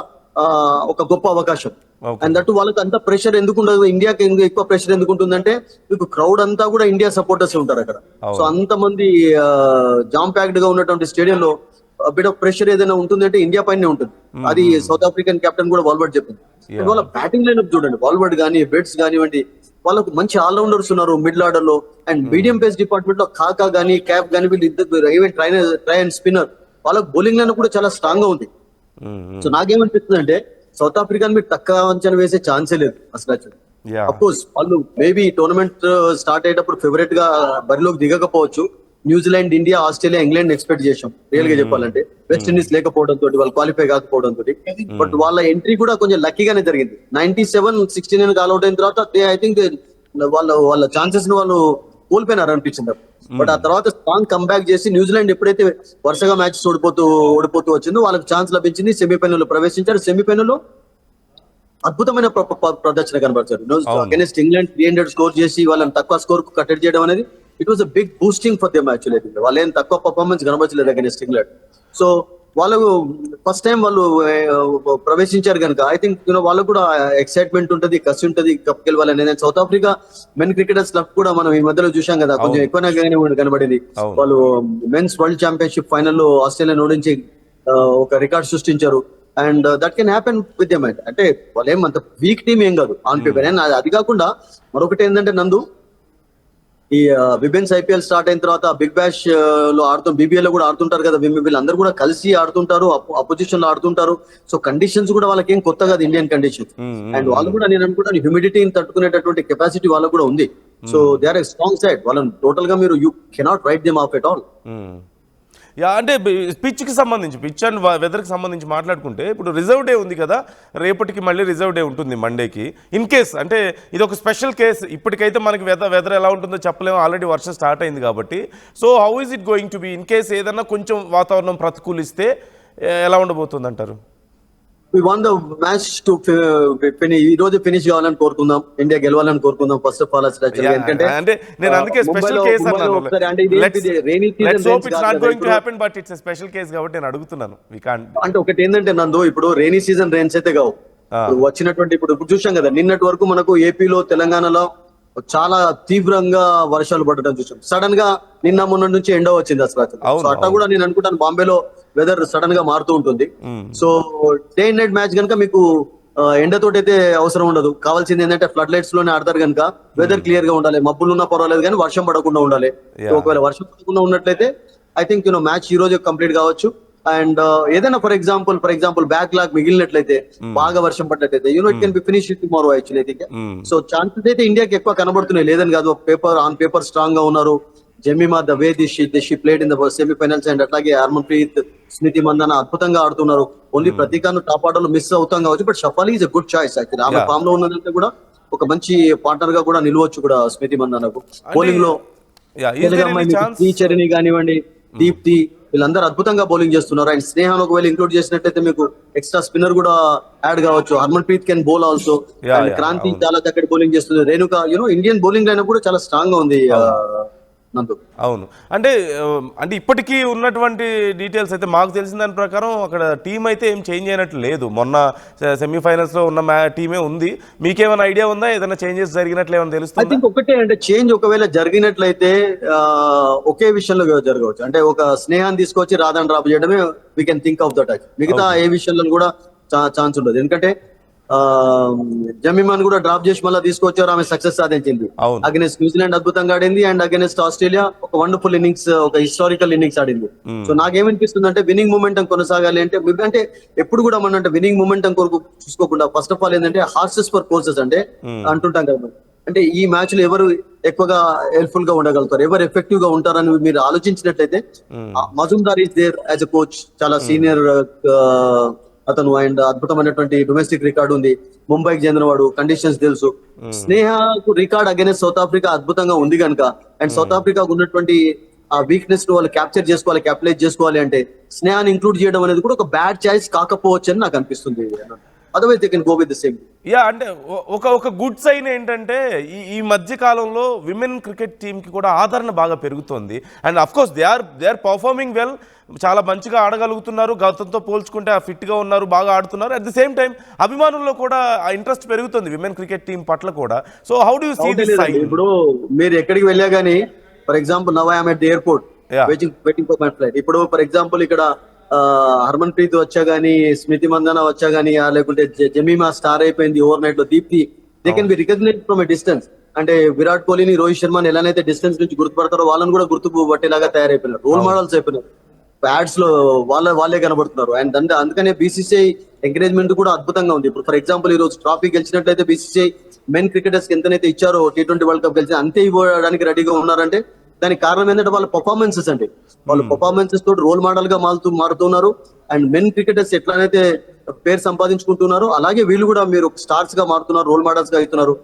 ఒక గొప్ప అవకాశం. అండ్ దట్టు వాళ్ళకి అంత ప్రెషర్ ఎందుకు ఉండదు, ఇండియాకి ఎక్కువ ప్రెషర్ ఎందుకు ఉంటుందంటే మీకు క్రౌడ్ అంతా కూడా ఇండియా సపోర్టర్స్ ఉంటారు అక్కడ. సో అంతమంది జామ్ ప్యాక్డ్ గా ఉన్నటువంటి స్టేడియంలో బిట్ ఆఫ్ ప్రెషర్ ఏదైనా ఉంటుందంటే ఇండియా పైనే ఉంటుంది. అది సౌత్ ఆఫ్రికన్ కెప్టెన్ కూడా వాల్వర్డ్ చెప్పింది. వాళ్ళ బ్యాటింగ్ లైనప్ చూడండి, వాల్వర్డ్ కానీ బెట్స్ కానివ్వండి, వాళ్ళకు మంచి ఆల్రౌండర్స్ ఉన్నారు మిడిల్ ఆర్డర్ లో. అండ్ మీడియం పేస్ డిపార్ట్మెంట్ లో కాకా గానీ క్యాప్ గానీ వీళ్ళు ఇద్దరు ఈవెన్ ట్రై అండ్ స్పిన్నర్ వాళ్ళకు బౌలింగ్ లైన్ కూడా చాలా స్ట్రాంగ్ గా ఉంది. సో నాకేమనిపిస్తుంది అంటే సౌత్ ఆఫ్రికాని మీరు తక్కువ అంచనా వేసే ఛాన్సే లేదు అసలు. అఫ్కోర్స్ వాళ్ళు మేబీ టోర్నమెంట్ స్టార్ట్ అయ్యేటప్పుడు ఫేవరెట్ గా బరిలోకి దిగకపోవచ్చు. New Zealand, India, Australia, England expect చేసాం రియల్ గా చెప్పాలంటే. వెస్ట్ ఇండీస్ లేకపోవడం తోటి వాళ్ళు క్వాలిఫై కాకపోవడం తోటి. బట్ వాళ్ళ ఎంట్రీ కూడా కొంచెం లక్కీగానే జరిగింది. 97-69 ఆల్అౌట్ అయిన తర్వాత ఐ థింక్ వాళ్ళ ఛాన్సెస్ ను వాళ్ళు కోల్పోయినారు అనిపించింది. బట్ ఆ తర్వాత స్ట్రాంగ్ కంబ్యాక్ చేసి న్యూజిలాండ్ ఎప్పుడైతే వరుసగా మ్యాచెస్ ఓడిపోతూ వచ్చిందో వాళ్ళకి ఛాన్స్ లభించింది. సెమీఫైనల్ లో ప్రవేశించారు. సెమీఫైనల్ లో అద్భుతమైన ప్రదర్శన కనబరిచారు. అగైనెస్ట్ ఇంగ్లాండ్ 300 స్కోర్ చేసి వాళ్ళని తక్కువ స్కోర్ కు కట్టడి చేయడం అనేది it was a big boosting for them actually. వాళ్ళు ఏం తక్కువ పర్ఫార్మెన్స్ కనబరచలేదు అగైనెస్ట్ ఇంగ్లాండ్. సో వాళ్ళకు ఫస్ట్ టైం వాళ్ళు ప్రవేశించారు కనుక ఐ థింక్ వాళ్ళకు కూడా ఎక్సైట్మెంట్ ఉంటుంది, కసి ఉంటుంది కప్ గెలవాలనేది. South Africa men cricketers club కూడా మనం ఈ మధ్యలో చూసాం కదా, కొంచెం ఎక్కువనే కనబడింది. వాళ్ళు మెన్స్ వరల్డ్ ఛాంపియన్షిప్ ఫైనల్లో ఆస్ట్రేలియా ఓడించి ఒక రికార్డ్ సృష్టించారు. And that can happen with them. అంటే వాళ్ళు ఏమంత వీక్ టీమ్ ఏం కాదు ఆన్ పేపర్. అది కాకుండా మరొకటి ఏంటంటే నందు, ఈ విమెన్స్ ఐపీఎల్ స్టార్ట్ అయిన తర్వాత బిగ్ బ్యాష్ లో బీబీఎల్ లో కూడా ఆడుతుంటారు కదా, వీళ్ళందరూ కూడా కలిసి ఆడుతుంటారు, అపోజిషన్ లో ఆడుతుంటారు. సో కండిషన్స్ కూడా వాళ్ళకి ఏం కొత్త కాదు, ఇండియన్ కండిషన్స్. అండ్ వాళ్ళు కూడా నేను అనుకుంటాను హ్యూమిడిటీని తట్టుకునేటటువంటి కెపాసిటీ వాళ్ళకు కూడా ఉంది. So they are a strong side. వాళ్ళని టోటల్ గా మీరు you cannot write them off at all. Yeah, అంటే పిచ్కి సంబంధించి, పిచ్ అండ్ వెదర్కి సంబంధించి మాట్లాడుకుంటే ఇప్పుడు రిజర్వ్ డే ఉంది కదా, రేపటికి మళ్ళీ రిజర్వ్ డే ఉంటుంది మండేకి. ఇన్ కేస్ అంటే ఇది ఒక స్పెషల్ కేస్, ఇప్పటికైతే మనకి వెదర్ ఎలా ఉంటుందో చెప్పలేము, ఆల్రెడీ వర్షం స్టార్ట్ అయింది కాబట్టి. So how is it going to be in case ఏదన్నా కొంచెం వాతావరణం ప్రతికూలిస్తే ఎలా ఉండబోతుంది అంటారు? We want the match to ఈ రోజు ఫినిష్ కావాలని కోరుకుందాం, ఇండియా గెలవాలని కోరుకుందాం ఫస్ట్ ఆఫ్ ఆల్. అంటే నేను అందుకే స్పెషల్ కేస్ అన్నాను. Let's hope it's not going to happen, but it's a special case కాబట్టి నేను అడుగుతున్నాను. వి కాంట్ అంటే ఒకటి ఏంటంటే నందు, ఇప్పుడు రెయినీ సీజన్ రెయిన్స్ అయితే కావు. వచ్చినటువంటి ఇప్పుడు చూసాం కదా, నిన్నటి వరకు మనకు ఏపీలో తెలంగాణలో చాలా తీవ్రంగా వర్షాలు పడటం చూసాం. సడన్ గా నిన్న మొన్న నుంచి ఎండ వచ్చింది అసలు. సో అట్లా కూడా నేను అనుకుంటాను బాంబేలో వెదర్ సడన్ గా మారుతూ ఉంటుంది. So day and night match కనుక మీకు ఎండతోటి అయితే అవసరం ఉండదు. కావాల్సింది ఏంటంటే ఫ్లడ్ లైట్స్ లోనే ఆడతారు కనుక వెదర్ క్లియర్ గా ఉండాలి, మబ్బులు ఉన్నా పర్వాలేదు కానీ వర్షం పడకుండా ఉండాలి. ఒకవేళ వర్షం పడకుండా ఉన్నట్లయితే ఐ థింక్ మ్యాచ్ ఈ రోజు కంప్లీట్ కావచ్చు. అండ్ ఏదైనా ఫర్ ఎగ్జాంపుల్ బ్యాక్ లాగ్ మిగిలినట్లయితే, బాగా వర్షం పడ్డట్లయితే it can be finish tomorrow actually. I think so chances అయితే ఇండియాకి ఎక్కువ కనబడుతున్నాయి, లేదని కాదు. ఆన్ పేపర్ స్ట్రాంగ్ గా ఉన్నారు. Jemimah the way she played in the semifinals, and అట్లాగే హర్మన్ప్రీత్, స్మృతి మందన అద్భుతంగా ఆడుతున్నారు. ఓన్లీ ప్రతీకాను టాప్ ఆర్డర్ లో మిస్ అవుతాం కావచ్చు, but Shafali is a good choice actually. ఆమె ఫామ్ లో ఉన్నదంటే కూడా ఒక మంచి పార్ట్నర్ గా కూడా నిలవచ్చు కూడా స్మృతి మందనకు. బౌలింగ్ లో శ్రీచరణి కానివ్వండి, దీప్తి, వీళ్ళందరూ అద్భుతంగా బౌలింగ్ చేస్తున్నారు. అండ్ స్నేహాన్ ఒకవేళ ఇంక్లూడ్ చేసినట్టయితే మీకు ఎక్స్ట్రా స్పిన్నర్ కూడా యాడ్ కావచ్చు. Harmanpreet can bowl also. Kranti చాలా చక్కటి బౌలింగ్ చేస్తుంది. రేణుక ఇండియన్ బౌలింగ్ లైన్ కూడా చాలా స్ట్రాంగ్ గా ఉంది నందు. అవును, అంటే ఇప్పటికీ ఉన్నటువంటి డీటెయిల్స్ అయితే మాకు తెలిసిన దాని ప్రకారం అక్కడ టీం అయితే ఏం చేంజ్ అయినట్లు లేదు. మొన్న సెమీఫైనల్స్ లో ఉన్న టీమే ఉంది. మీకేమైనా ఐడియా ఉందా, ఏదైనా చేంజెస్ జరిగినట్లు ఏమైనా తెలుస్తుంది? ఐ థింక్ ఒకటే, అంటే చేంజ్ ఒకవేళ జరిగినట్లయితే ఒకే విషయంలో జరగవచ్చు. అంటే ఒక స్నేహాన్ని తీసుకొచ్చి రాధాని డ్రాప్ చేయడమే we can think of that. మిగతా ఏ విషయంలో కూడా ఛాన్స్ ఉండదు. ఎందుకంటే జమీమాన్ కూడా డ్రాప్ చేసి మళ్ళీ తీసుకొచ్చారు, ఆమె సక్సెస్ సాధించింది. అగెన్స్ట్ న్యూజిలాండ్ అద్భుతంగా ఆడింది, అండ్ అగెన్స్ట్ ఆస్ట్రేలియా ఒక వండర్ఫుల్ ఇన్నింగ్స్, ఒక హిస్టారికల్ ఇన్నింగ్స్ ఆడింది. సో నాకేమనిపిస్తుంది అంటే విన్నింగ్ మూమెంటం కొనసాగాలి అంటే ఎప్పుడు కూడా మనం అంటే విన్నింగ్ మూమెంటం కొరకు చూసుకోకుండా ఫస్ట్ ఆఫ్ ఆల్ ఏంటంటే హార్సెస్ ఫర్ కోర్సెస్ అంటే అంటుంటాం కదా. అంటే ఈ మ్యాచ్ లో ఎవరు ఎక్కువగా హెల్ప్ఫుల్ గా ఉండగలుగుతారు, ఎవరు ఎఫెక్టివ్ గా ఉంటారని మీరు ఆలోచించినట్లయితే Majumdar is there as a coach, చాలా సీనియర్ అతను. అండ్ అద్భుతమైనటువంటి డొమెస్టిక్ రికార్డు ఉంది, ముంబైకి చెందినవాడు, కండిషన్స్ తెలుసు. స్నేహకు రికార్డ్ అగైన్స్ సౌత్ ఆఫ్రికా అద్భుతంగా ఉంది కనుక, అండ్ సౌత్ ఆఫ్రికాకు ఉన్నటువంటి ఆ వీక్నెస్ ను వాళ్ళు క్యాప్చర్ చేసుకోవాలి, క్యాపిటలైజ్ చేసుకోవాలి అంటే స్నేహాన్ని ఇంక్లూడ్ చేయడం అనేది కూడా ఒక బ్యాడ్ చాయిస్ కాకపోవచ్చు అని నాకు అనిపిస్తుంది. Otherwise they can go with the same. Yeah, అంటే ఒక గుడ్ సైన్ ఏంటంటే ఈ మధ్య కాలంలో విమెన్ క్రికెట్ టీమ్ కి కూడా ఆదరణ బాగా పెరుగుతోంది. And of course they are performing well, చాలా మంచిగా ఆడగలుగుతున్నారు, గతంతో పోల్చుకుంటే ఫిట్ గా ఉన్నారు, బాగా ఆడుతున్నారు. అట్ ది సేమ్ టైం అభిమానుల్లో కూడా ఆ ఇంట్రెస్ట్ పెరుగుతుంది విమెన్ క్రికెట్ టీం పట్ల కూడా. So how do you see this sign? ఇప్పుడు మీరు ఎక్కడికి వెళ్ళా గానీ, for example now I am at the airport waiting for my flight. ఇప్పుడు ఫర్ ఎగ్జాంపుల్ ఇక్కడ హర్మన్ ప్రీత్ వచ్చా గానీ, స్మృతి మందన వచ్చా గానీ, లేకుంటే జమీమా స్టార్ అయిపోయింది ఓవర్ నైట్ లో, Deepti, they can be recognized from a distance. అంటే విరాట్ కోహ్లీని, రోహిత్ శర్మని ఎలానైతే డిస్టెన్స్ నుంచి గుర్తుపడతారో వాళ్ళని కూడా గుర్తు పట్టేలాగా తయారైపోయినారు, రోల్ మోడల్స్ అయిపోయినారు. యాడ్స్ లో వాళ్ళే కనబడుతున్నారు. అండ్ అందుకనే బీసీసీఐ ఎంకరేజ్మెంట్ కూడా అద్భుతంగా ఉంది. ఇప్పుడు ఫర్ ఎగ్జాంపుల్ ఈ రోజు ట్రాఫీ గెలిచినట్లయితే బీసీసీఐ మెన్ క్రికెటర్స్ కి ఎంతనైతే ఇచ్చారో T20 వరల్డ్ కప్ గెలిచి అంతే ఇవ్వడానికి రెడీగా ఉన్నారంటే దానికి కారణం ఏంటంటే వాళ్ళ పర్ఫార్మెన్సెస్ అండి. వాళ్ళ పర్ఫార్మెన్సెస్ తోటి రోల్ మోడల్ గా మారుతున్నారు. అండ్ మెన్ క్రికెటర్స్ ఎట్లనైతే పేరు సంపాదించుకుంటున్నారు అలాగే వీళ్ళు కూడా మీరు స్టార్స్ గా మారుతున్నారు, రోల్ మోడల్స్ గా అవుతున్నారు.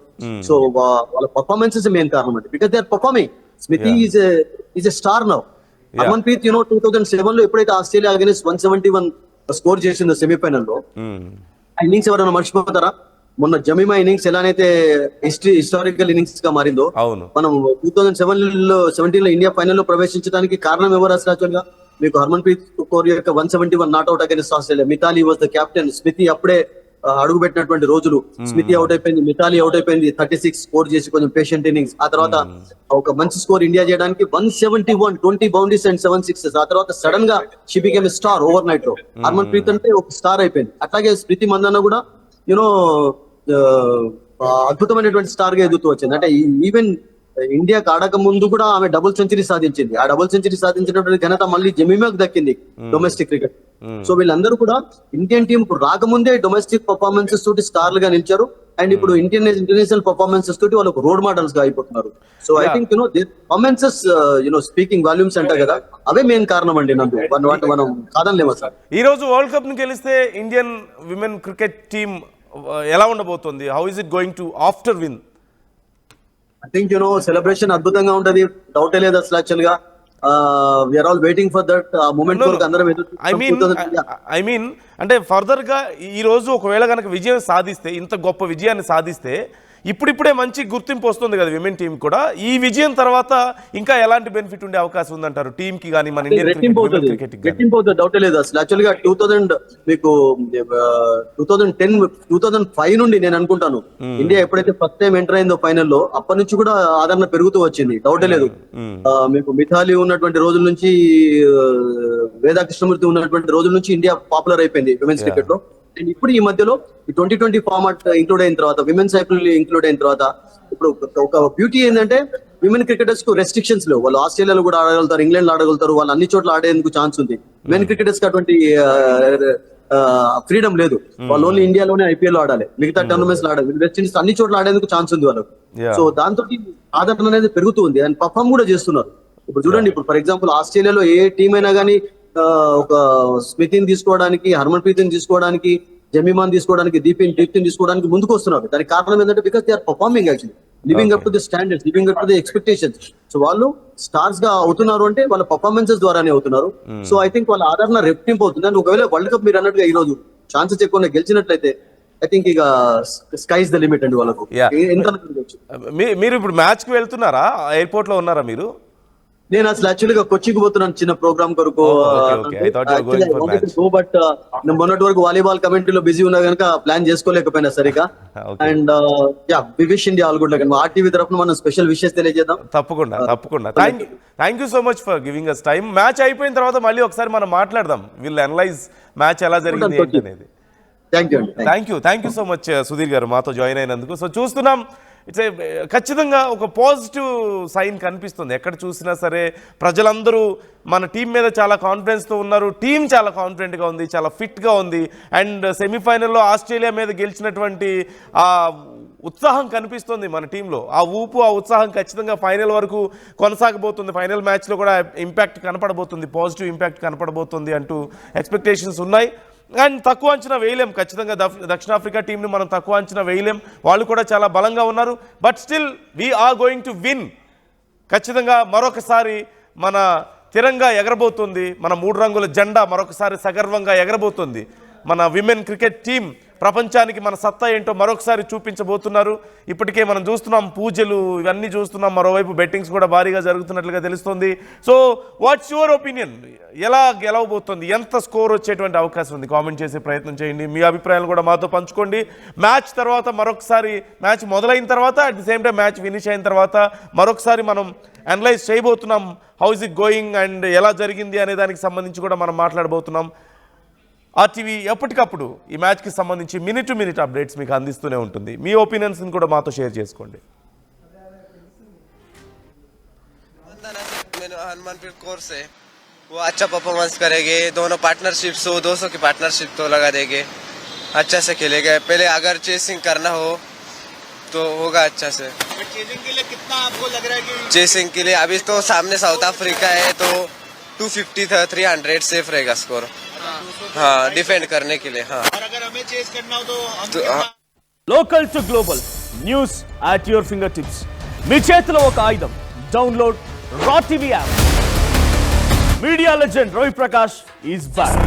సో వాళ్ళ పర్ఫార్మెన్సెస్ మెయిన్ కారణం అండి, because they are performing. Smriti is a star now. Harmanpreet 2007 లో ఎప్పుడైతే ఆస్ట్రేలియా అగైన్స్ 171 స్కోర్ చేసిందో సెమీఫైనల్ లో, ఆ ఇన్నింగ్స్ ఎవరైనా మర్చిపోతారా? మొన్న జమీమా ఇన్నింగ్స్ ఎలానైతే హిస్టారికల్ ఇన్నింగ్స్ గా మారిందో, మనం 2017 లో ఇండియా ఫైనల్ లో ప్రవేశించడానికి కారణం ఎవరు అసలు? యాక్చువల్ గా మీకు హర్మన్ ప్రీత్ కౌర్ యొక్క 171 not out against Australia. Mithali was the captain. Smriti అప్పుడే అడుగు పెట్టినటువంటి రోజులు. స్మితి అవుట్ అయిపోయింది, మితాలి అవుట్ అయిపోయింది, 36 స్కోర్ చేసి కొంచెం పేషెంట్ ఇన్నింగ్స్. ఆ తర్వాత ఒక మంచి స్కోర్ ఇండియా చేయడానికి 171, 20 బౌండరీస్ అండ్ 7 సిక్సెస్. ఆ తర్వాత సడన్ గా she became a star over night లో. హర్మన్ ప్రీత్ అంటే ఒక స్టార్ అయిపోయింది. అట్లాగే స్మృతి మందన్న కూడా అద్భుతమైనటువంటి స్టార్ గా ఎదుగుతూ వచ్చింది. అంటే ఈవెన్ ఇండియాకి ఆడక ముందు కూడా ఆమె డబుల్ సెంచరీ సాధించింది. ఆ డబుల్ సెంచరీ సాధించినటువంటి ఘనత మళ్ళీ జమీమాకు దక్కింది డొమెస్టిక్ క్రికెట్. సో వీళ్ళందరూ కూడా ఇండియన్ టీం రాకముందే డొమెస్టిక్ పర్ఫార్మెన్సెస్ తోటి స్టార్లుగా నిలిచారు. అండ్ ఇప్పుడు ఇంటర్నేషనల్ పర్ఫార్మెన్సెస్ తోటి వాళ్ళకు రోడ్ మోడల్స్ గా అయిపోతున్నారు. So I think performances speaking volumes అంటారు కదా, అవే మెయిన్ కారణం అండి. వాటి మనం కాదనలేమా సార్? ఈ రోజు వరల్డ్ కప్ ని గెలిస్తే ఇండియన్ విమెన్ క్రికెట్ టీమ్ ఎలా ఉండబోతోంది? How is it going to after win? I think celebration అద్భుతంగా ఉంటది, డౌటే లేదు అసలు. యాక్చువల్ గా we are all waiting for that moment వరకు అందరం ఐ మీన్ అంటే ఫర్దర్ గా ఈ రోజు ఒకవేళ కనుక విజయం సాధిస్తే, ఇంత గొప్ప విజయాన్ని సాధిస్తే ఇప్పుడిప్పుడే మంచి గుర్తింపు వస్తుంది కదా విమెన్ టీం కూడా. ఈ విజయం తర్వాత ఇంకా ఎలాంటి బెనిఫిట్ ఉండే అవకాశం ఉందంటారు టీం కి కానీ మన ఇండియన్ క్రికెట్ కి? డౌటే లేదు అసలు. యాక్చువల్ గా 2005 నుండి నేను అనుకుంటాను ఇండియా ఎప్పుడైతే ఫస్ట్ టైం ఎంటర్ అయిందో ఫైనల్లో, అప్పటి నుంచి కూడా ఆదరణ పెరుగుతూ వచ్చింది, డౌటే లేదు. మీకు మిథాలి ఉన్నటువంటి రోజుల నుంచి, వేదా కృష్ణమూర్తి ఉన్నటువంటి రోజుల నుంచి ఇండియా పాపులర్ అయిపోయింది విమెన్స్ క్రికెట్ లో. అండ్ ఇప్పుడు ఈ మధ్యలో 2020 ఫార్మాట్ ఇంక్లూడ్ అయిన తర్వాత, విమెన్స్ ఐపీఎల్ ఇంక్లూడ్ అయిన తర్వాత, ఇప్పుడు ఒక బ్యూటీ ఏంటంటే విమెన్ క్రికెటర్స్ కు రెస్ట్రిక్షన్స్ లేవు. వాళ్ళు ఆస్ట్రేలియాలో కూడా ఆడగలుగుతారు, ఇంగ్లాండ్ లో ఆడగలుగుతారు, వాళ్ళు అన్ని చోట్ల ఆడేందుకు ఛాన్స్ ఉంది. మెన్ క్రికెటర్స్ కి అటువంటి ఫ్రీడమ్ లేదు. వాళ్ళు ఓన్లీ ఇండియాలోనే ఐపీఎల్ ఆడాలి, మిగతా టోర్నమెంట్స్ ఆడాలి. వెస్ట్ ఇండీస్ అన్ని చోట్ల ఆడేందుకు ఛాన్స్ ఉంది వాళ్ళకు. సో దాంతో ఆదరణ అనేది పెరుగుతుంది అండ్ పర్ఫామ్ కూడా చేస్తున్నారు. ఇప్పుడు చూడండి, ఇప్పుడు ఫర్ ఎగ్జాంపుల్ ఆస్ట్రేలియాలో ఏ టీం అయినా కానీ ఒక స్మితిని తీసుకోవడానికి, హర్మన్ ప్రీతిని తీసుకోవడానికి, జమీమాన్ తీసుకోవడానికి, దీప్తిని తీసుకోవడానికి ముందుకు వస్తున్నారు. దానికి కారణం ఏంటంటే because they are performing actually, living up to the standards, living up to the expectations. So వాళ్ళు స్టార్స్ గా అవుతున్నారు అంటే వాళ్ళ పర్ఫార్మెన్సెస్ ద్వారానే అవుతున్నారు. సో ఐ థింక్ వాళ్ళ ఆదరణ రెట్టింపు అవుతుంది. అండ్ ఒకవేళ వరల్డ్ కప్ మీరు అన్నట్టుగా ఈ రోజు ఛాన్సెస్ ఎక్కువ గెలిచినట్లయితే ఐ థింక్ ఇక స్కైస్ ద లిమిట్ అండి వాళ్ళకు. మీరు ఇప్పుడు మ్యాచ్ కి వెళ్తున్నారా? ఎయిర్పోర్ట్ లో ఉన్నారా మీరు? నేను అసలు యాక్చువల్ గా కొచ్చికి పోతున్నాను చిన్న ప్రోగ్రామ్ కొరకు. బట్ మొన్నటి వరకు వాలీబాల్ కమెంటరీలో బిజీ ఉన్నా కనుక ప్లాన్ చేసుకోలేకపోయినా సరిగా. And we wish India all good luck. RTV తరఫున మనం స్పెషల్ విషెస్ తెలియజేద్దాం. తప్పకుండా. Thank you so much for giving us time. Match అయిపోయిన తర్వాత మళ్ళీ ఒకసారి మనం మాట్లాడదాం, విల్ అనలైజ్ మ్యాచ్ ఎలా జరిగింది అనేది. Thank you so much Sudheer గారు మాతో జాయిన్ అయినందుకు. సో చూస్తున్నాం, ఇట్స్ ఖచ్చితంగా ఒక పాజిటివ్ సైన్ కనిపిస్తుంది. ఎక్కడ చూసినా సరే ప్రజలందరూ మన టీం మీద చాలా కాన్ఫిడెన్స్తో ఉన్నారు. టీం చాలా కాన్ఫిడెంట్గా ఉంది, చాలా ఫిట్గా ఉంది. అండ్ సెమీఫైనల్లో ఆస్ట్రేలియా మీద గెలిచినటువంటి ఆ ఉత్సాహం కనిపిస్తుంది మన టీంలో. ఆ ఉత్సాహం ఖచ్చితంగా ఫైనల్ వరకు కొనసాగబోతుంది. ఫైనల్ మ్యాచ్లో కూడా ఇంపాక్ట్ కనపడబోతుంది, పాజిటివ్ ఇంపాక్ట్ కనపడబోతుంది అంటూ ఎక్స్పెక్టేషన్స్ ఉన్నాయి. అండ్ తక్కువ అంచనా వేయలేం, ఖచ్చితంగా దక్షిణాఫ్రికా టీంని మనం తక్కువ అంచనా వేయలేం. వాళ్ళు కూడా చాలా బలంగా ఉన్నారు. But still we are going to win. ఖచ్చితంగా మరొకసారి మన తిరంగా ఎగరబోతుంది, మన 3 రంగుల జెండా మరొకసారి సగర్వంగా ఎగరబోతుంది. మన విమెన్ క్రికెట్ టీం ప్రపంచానికి మన సత్తా ఏంటో మరొకసారి చూపించబోతున్నారు. ఇప్పటికే మనం చూస్తున్నాం, పూజలు ఇవన్నీ చూస్తున్నాం. మరోవైపు బెట్టింగ్స్ కూడా భారీగా జరుగుతున్నట్లుగా తెలుస్తుంది. So what's your opinion? ఎలా గెలవబోతుంది? ఎంత స్కోర్ వచ్చేటువంటి అవకాశం ఉంది? కామెంట్ చేసే ప్రయత్నం చేయండి. మీ అభిప్రాయాలు కూడా మాతో పంచుకోండి. మ్యాచ్ తర్వాత మరొకసారి, మ్యాచ్ మొదలైన తర్వాత, at the same time match finish అయిన తర్వాత మరొకసారి మనం అనలైజ్ చేయబోతున్నాం. How is it going and ఎలా జరిగింది అనే దానికి సంబంధించి కూడా మనం మాట్లాడబోతున్నాం. ఆర్టీవీ ఎప్పటికప్పుడు ఈ మ్యాచ్కి సంబంధించి మినిట్ టు మినిట్ అప్డేట్స్ మీకు అందిస్తూనే ఉంటుంది. మీ ఒపీనియన్స్ని కూడా మాతో షేర్ చేసుకోండి. हनुमानपुर कोर्स है, वो अच्छा परफॉर्मेंस करेंगे. दोनों पार्टनरशिप्स हो, 200 की पार्टनरशिप तो लगा देंगे, अच्छा से खेलेगा. पहले अगर चेसिंग करना हो तो होगा अच्छा से. चेजिंग के लिए कितना आपको लग रहा है कि चेसिंग के लिए अभी तो सामने साउथ अफ्रीका है, तो 250 था, 300 सेफ रहेगा स्कोर. हाँ, डिफेंड करने के लिए. हाँ, और अगर हमें चेस करना हो तो local to global news at your finger tips. మీ చేతిలో ఒక ఆయుధం. Download R TV app. Media legend Ravi Prakash is back.